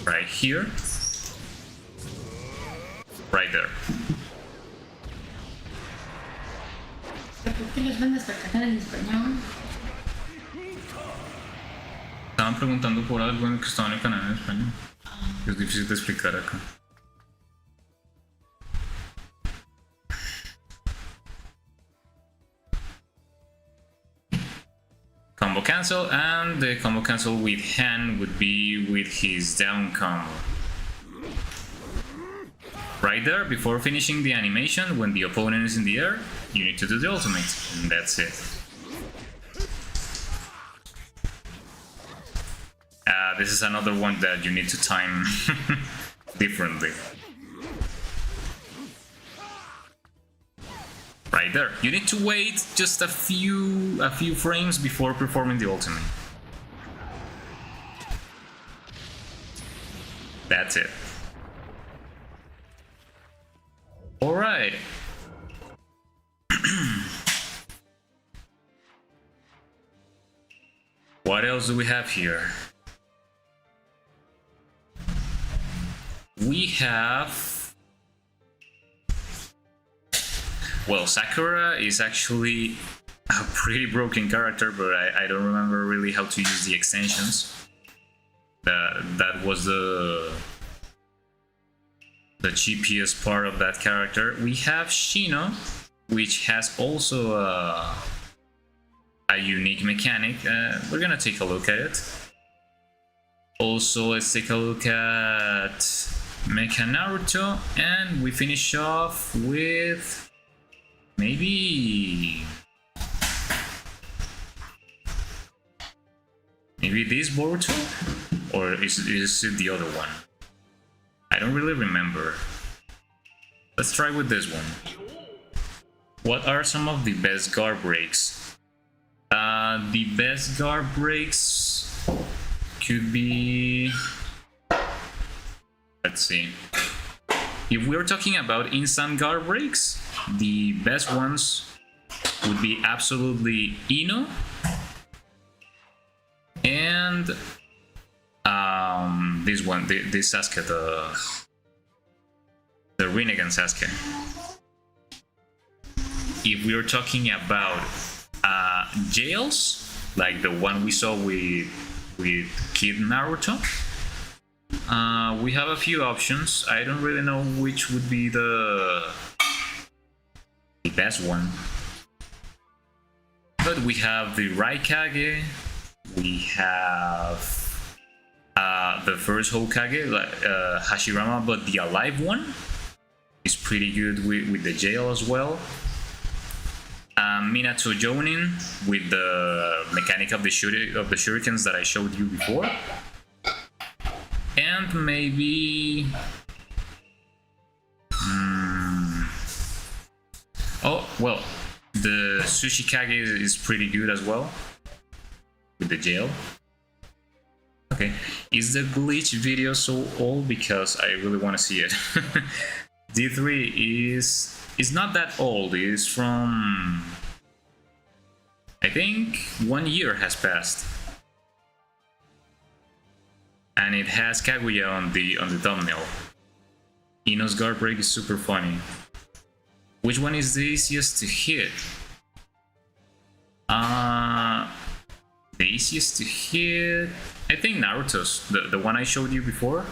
Right here. Right there. estaban preguntando por algo en que estaba en el canal en español. Es difícil de explicar acá. Combo cancel, and the combo cancel with Han would be with his down combo. Right there, before finishing the animation, when the opponent is in the air, you need to do the ultimate, and that's it. This is another one that you need to time differently. Right there. You need to wait just a few frames before performing the ultimate. That's it. All right. What else do we have here? We have... Well, Sakura is actually a pretty broken character, but I don't remember really how to use the extensions. That was the cheapest part of that character. We have Shino, which has also a unique mechanic. We're gonna take a look at it. Also, let's take a look at Mecha Naruto, and we finish off with maybe this Boruto, or is it the other one? I don't really remember. Let's try with this one. What are some of the best guard breaks? The best guard breaks could be... Let's see. If we're talking about instant guard breaks, the best ones would be absolutely Ino and this one, this Sasuke, the Rinnegan Sasuke. If we're talking about jails, like the one we saw with Kid Naruto, we have a few options. I don't really know which would be the best one, but we have the Raikage, we have the first Hokage, Hashirama, but the alive one is pretty good with the jail as well. Minato Jonin with the mechanic of the shurikens that I showed you before. And maybe... Oh, well, the Tsuchikage is pretty good as well, with the jail. Okay, is the glitch video so old? Because I really want to see it. D3 is not that old, it is from... I think 1 year has passed. And it has Kaguya on the thumbnail. Ino's guard break is super funny. Which one is the easiest to hit? The easiest to hit... I think Naruto's, the one I showed you before.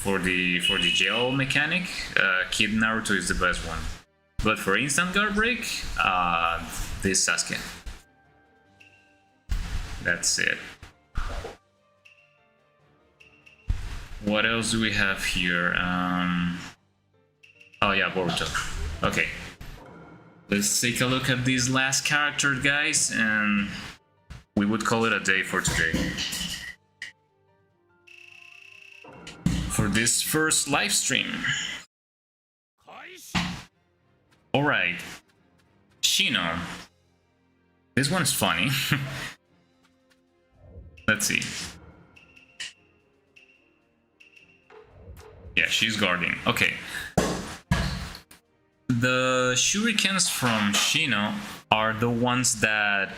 For the jail mechanic, Kid Naruto is the best one. But for instant guard break, this Sasuke. That's it. What else do we have here? Oh yeah, Boruto. Okay. Let's take a look at this last character, guys, and we would call it a day for today. For this first live stream. Alright. Shino. This one's funny. Let's see. Yeah, she's guarding. Okay. The shurikens from Shino are the ones that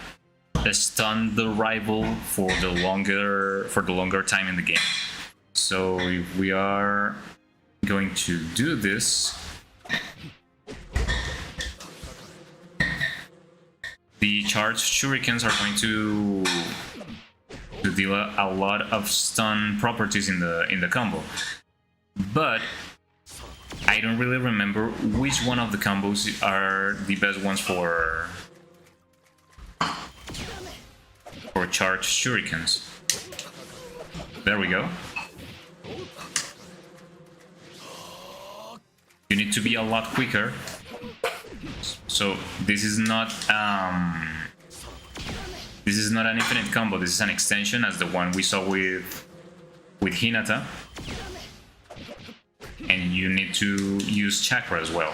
stun the rival for the longer time in the game. So if we are going to do this, the charged shurikens are going to deal a lot of stun properties in the combo. But I don't really remember which one of the combos are the best ones for charged shurikens. There we go. You need to be a lot quicker. So this is not an infinite combo. This is an extension, as the one we saw with Hinata. And you need to use chakra as well.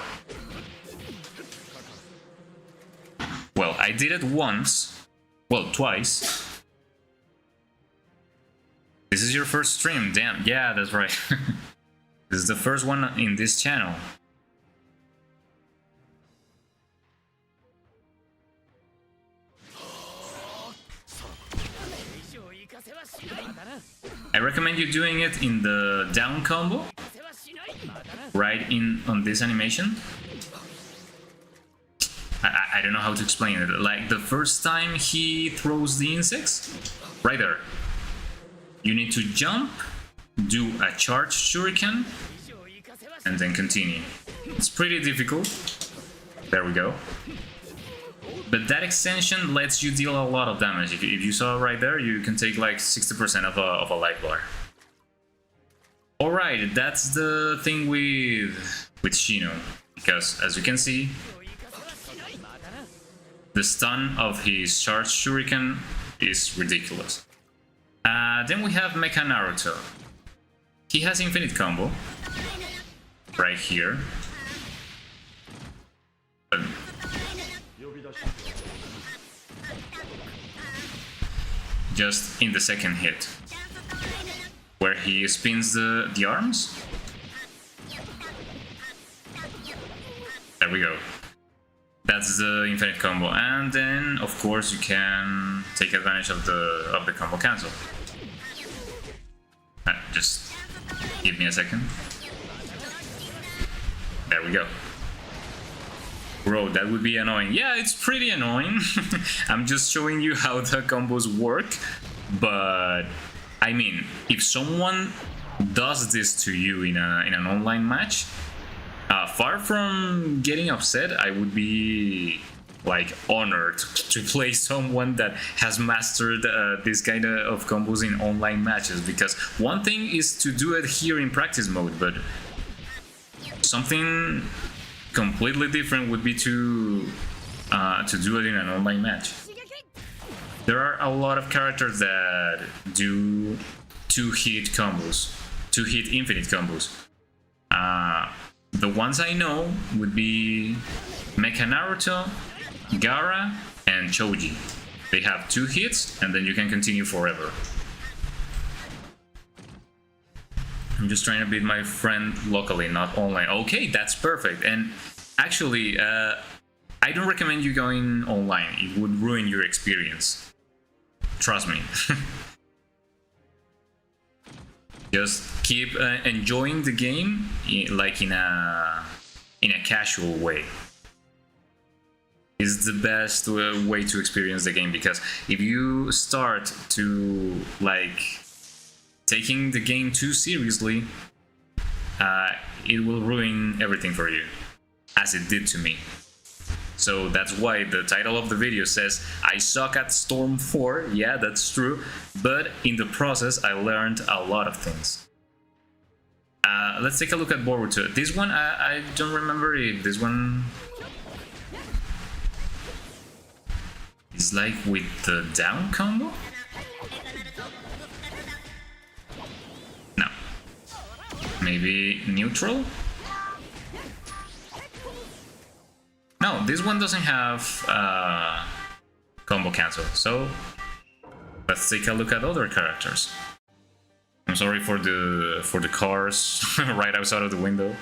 Well, I did it once. Well, twice. This is your first stream, damn. Yeah, that's right. This is the first one in this channel. I recommend you doing it in the down combo, right in on this animation. I don't know how to explain it. Like the first time he throws the insects, right there. You need to jump, do a charged shuriken, and then continue. It's pretty difficult. There we go. But that extension lets you deal a lot of damage. If you saw right there, you can take like 60% of a life bar. Alright, that's the thing with Shino. Because as you can see, the stun of his charged shuriken is ridiculous. Then we have Mecha Naruto. He has infinite combo right here. Just in the second hit, where he spins the arms. There we go. That's the infinite combo, and then of course you can take advantage of the combo cancel. Just give me a second. There we go. Bro, that would be annoying. Yeah, it's pretty annoying. I'm just showing you how the combos work. But I mean, if someone does this to you in an online match, far from getting upset, I would be like honored to play someone that has mastered this kind of combos in online matches. Because one thing is to do it here in practice mode, but something completely different would be to do it in an online match. There are a lot of characters that do two-hit combos, two-hit infinite combos. The ones I know would be Mecha Naruto, Gaara, and Choji. They have 2 hits, and then you can continue forever. I'm just trying to beat my friend locally, not online. Okay, that's perfect. And actually, I don't recommend you going online. It would ruin your experience. Trust me. Just keep enjoying the game, like in a casual way. Is the best way to experience the game, because if you start to like taking the game too seriously, it will ruin everything for you, as it did to me. So that's why the title of the video says, I suck at Storm 4, yeah, that's true, but in the process I learned a lot of things. Let's take a look at Boruto. This one, I don't remember if this one is like with the down combo? No. Maybe neutral? No, this one doesn't have combo cancel, so let's take a look at other characters. I'm sorry for the cars right outside of the window.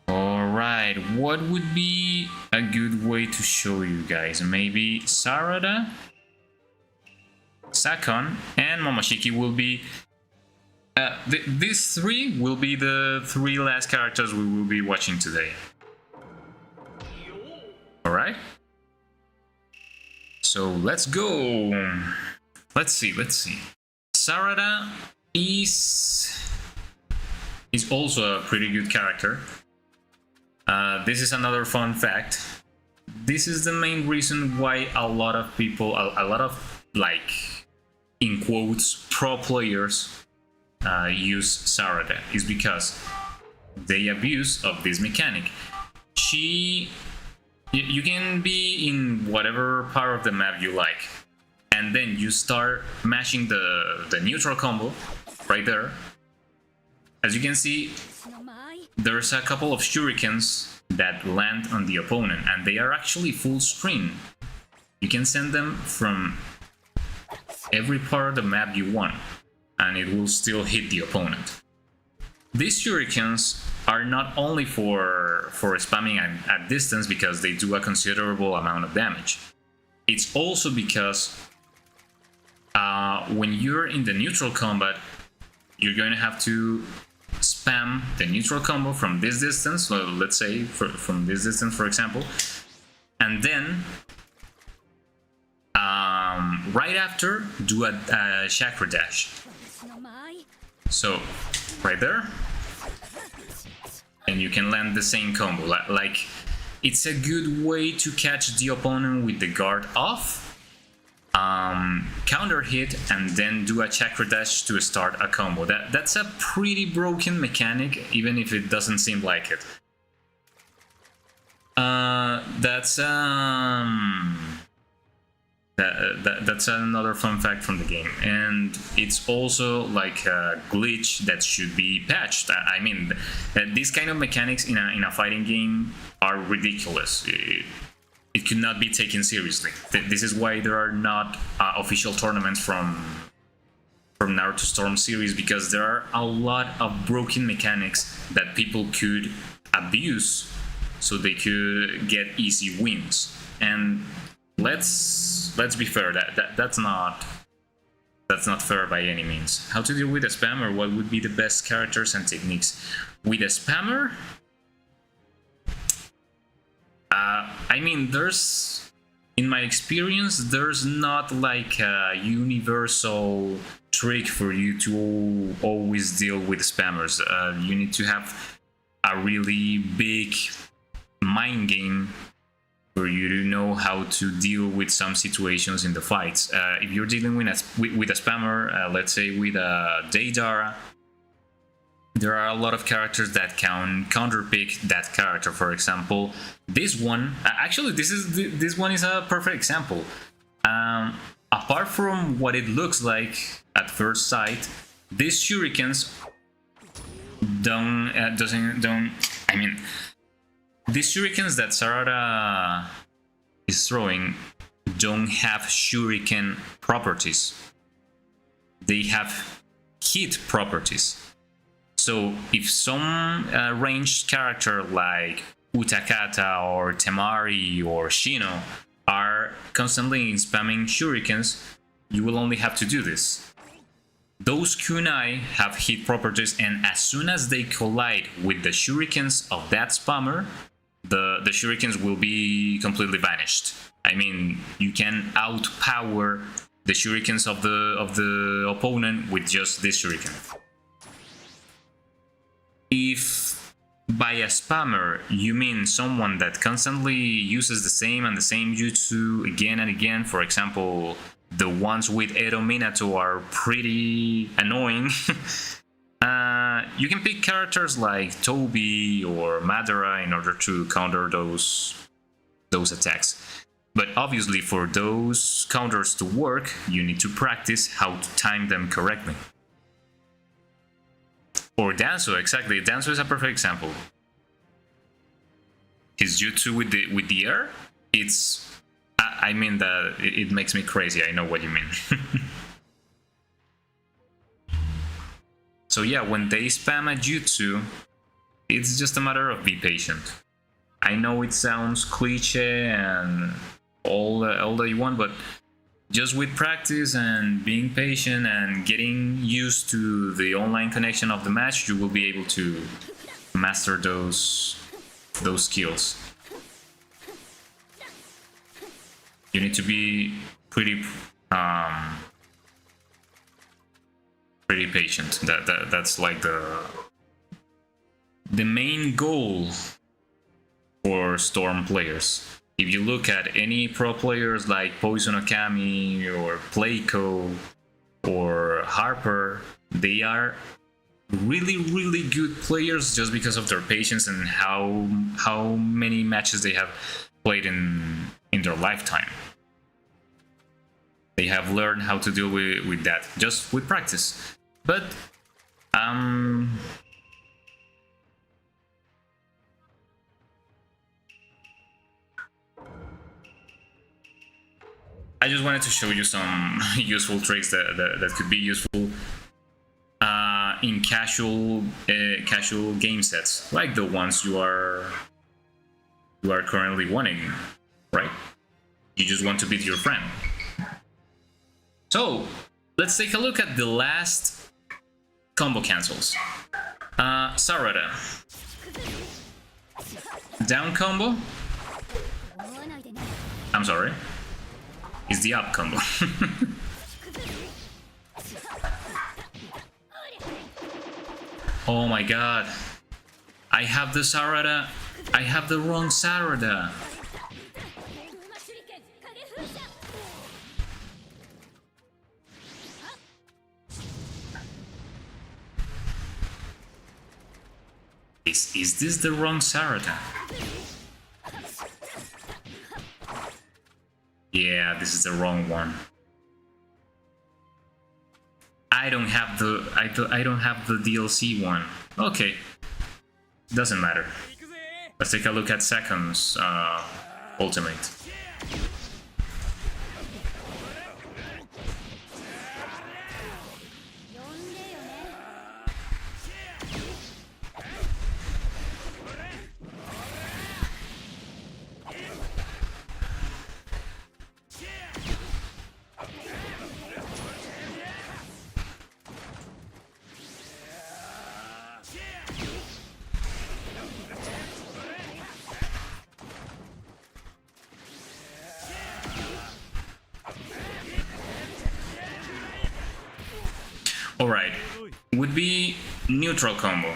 Alright, what would be a good way to show you guys? Maybe Sarada, Sakon, and Momoshiki will be... these 3 will be the 3 last characters we will be watching today. Alright? So let's go. Let's see. Sarada is also a pretty good character. This is another fun fact. This is the main reason why a lot of people, a lot of, like, in quotes, pro players use Sarada, is because they abuse of this mechanic. You can be in whatever part of the map you like, and then you start mashing the neutral combo right there. As you can see, there's a couple of shurikens that land on the opponent, and they are actually full screen. You can send them from every part of the map you want, and it will still hit the opponent. These shurikens are not only for spamming at distance because they do a considerable amount of damage. It's also because when you're in the neutral combat, you're going to have to spam the neutral combo from this distance, well, let's say from this distance, for example, and then right after do a chakra dash. So right there, and you can land the same combo. Like, it's a good way to catch the opponent with the guard off, counter hit, and then do a chakra dash to start a combo. That's a pretty broken mechanic, even if it doesn't seem like it. That's another fun fact from the game, and it's also like a glitch that should be patched. I mean, these kind of mechanics in a fighting game are ridiculous. It could not be taken seriously. This is why there are not official tournaments from Naruto Storm series, because there are a lot of broken mechanics that people could abuse so they could get easy wins. And let's be fair, that's not fair by any means. How to deal with a spammer? What would be the best characters and techniques with a spammer? I mean, in my experience, there's not like a universal trick for you to always deal with spammers. You need to have a really big mind game for you to know how to deal with some situations in the fights. If you're dealing with a spammer, let's say with a Deidara, there are a lot of characters that can counterpick that character. For example, this one, actually this one is a perfect example. Apart from what it looks like at first sight, these shurikens these shurikens that Sarada is throwing don't have shuriken properties. They have hit properties. So if some ranged character like Utakata or Temari or Shino are constantly spamming shurikens, you will only have to do this. Those kunai have hit properties, and as soon as they collide with the shurikens of that spammer, the shurikens will be completely vanished. I mean, you can outpower the shurikens of the opponent with just this shuriken. If by a spammer you mean someone that constantly uses the same jutsu again and again, for example, the ones with Edo Minato are pretty annoying. You can pick characters like Toby or Madara in order to counter those attacks. But obviously, for those counters to work, you need to practice how to time them correctly. Or Danzo, exactly. Danzo is a perfect example. His jutsu with the air, I mean that it makes me crazy. I know what you mean. So yeah, when they spam a jutsu, it's just a matter of be patient. I know it sounds cliche and all that you want, but just with practice and being patient and getting used to the online connection of the match, you will be able to master those skills. You need to be pretty pretty patient. That's like the main goal for Storm players. If you look at any pro players like Poison Okami or Playco or Harper, they are really good players just because of their patience and how many matches they have played in their lifetime. They have learned how to deal with that just with practice. But I just wanted to show you some useful tricks that could be useful in casual game sets, like the ones you are currently wanting, right? You just want to beat your friend. So let's take a look at the last combo cancels. Sarada. Down combo. I'm sorry. Is the up combo. Oh my god. I have the Sarada. I have the wrong Sarada. Is this the wrong Sarada? Yeah, this is the wrong one. I don't have the DLC one. Okay, doesn't matter. Let's take a look at Seconds Ultimate. Alright, would be neutral combo.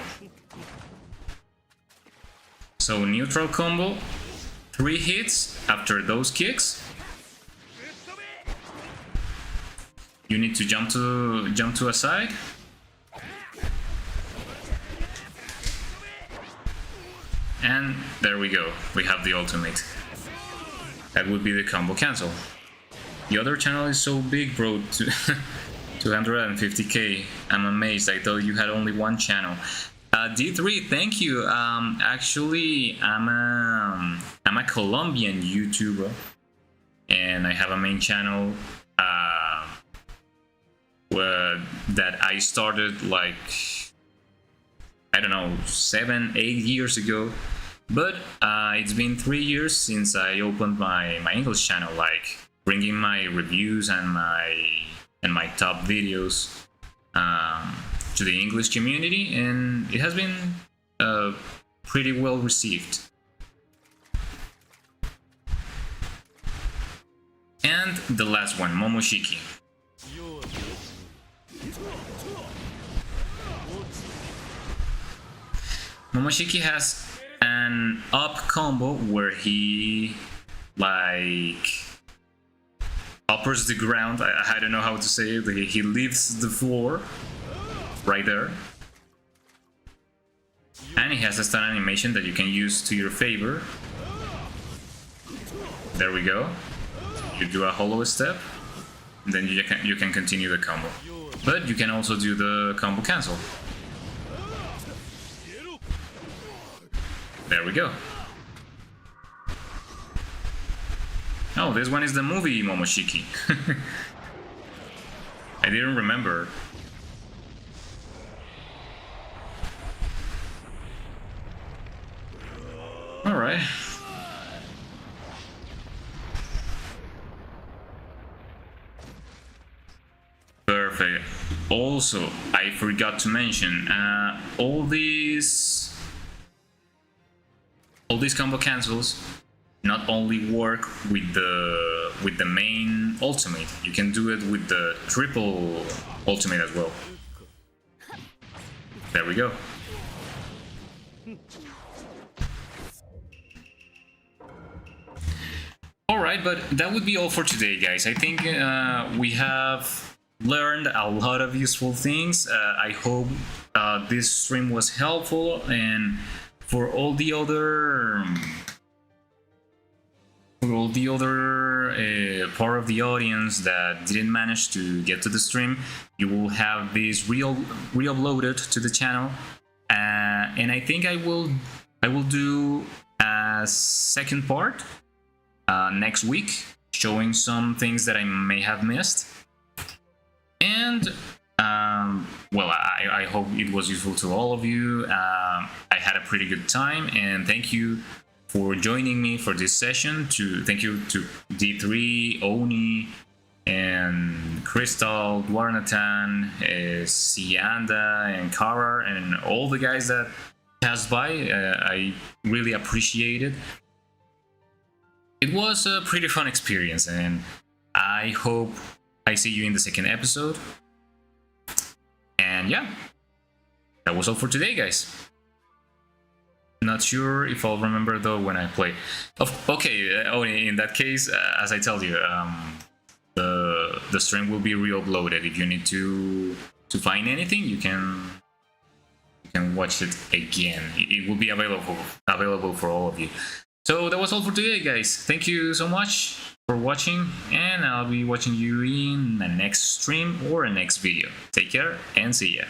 So neutral combo, 3 hits after those kicks. You need to jump to a side. And there we go, we have the ultimate. That would be the combo cancel. The other channel is so big, bro. 250k. I'm amazed. I thought you had only one channel. D3, thank you. Actually, I'm a Colombian YouTuber, and I have a main channel that I started like, I don't know, 7-8 years ago. But it's been 3 years since I opened my English channel, like bringing my reviews and my top videos to the English community, and it has been pretty well received. And the last one, Momoshiki. Momoshiki has an up combo where he like uppers the ground. I don't know how to say it. He leaves the floor right there, and he has a stun animation that you can use to your favor. There we go. You do a hollow step, and then you can continue the combo. But you can also do the combo cancel. There we go. Oh, this one is the movie Momoshiki. I didn't remember. Alright. Perfect. Also, I forgot to mention, all these combo cancels not only work with the with the main ultimate. You can do it with the triple ultimate as well. There we go. Alright, but that would be all for today, guys. I think we have learned a lot of useful things. I hope this stream was helpful, and for all the other part of the audience that didn't manage to get to the stream, you will have this re-uploaded to the channel, and I think I will do a second part next week, showing some things that I may have missed. And well, I hope it was useful to all of you. I had a pretty good time, and thank you for joining me for this session. Thank you to D3, Oni, and Crystal, Dwarnatan, Sianda, and Kara, and all the guys that passed by. I really appreciate it. It was a pretty fun experience, and I hope I see you in the second episode. And yeah, that was all for today, guys. Not sure if I'll remember though when I play. Okay, in that case, as I told you, the stream will be re-uploaded. If you need to find anything, you can watch it again. It will be available for all of you. So that was all for today, guys. Thank you so much for watching, and I'll be watching you in the next stream or a next video. Take care and see ya.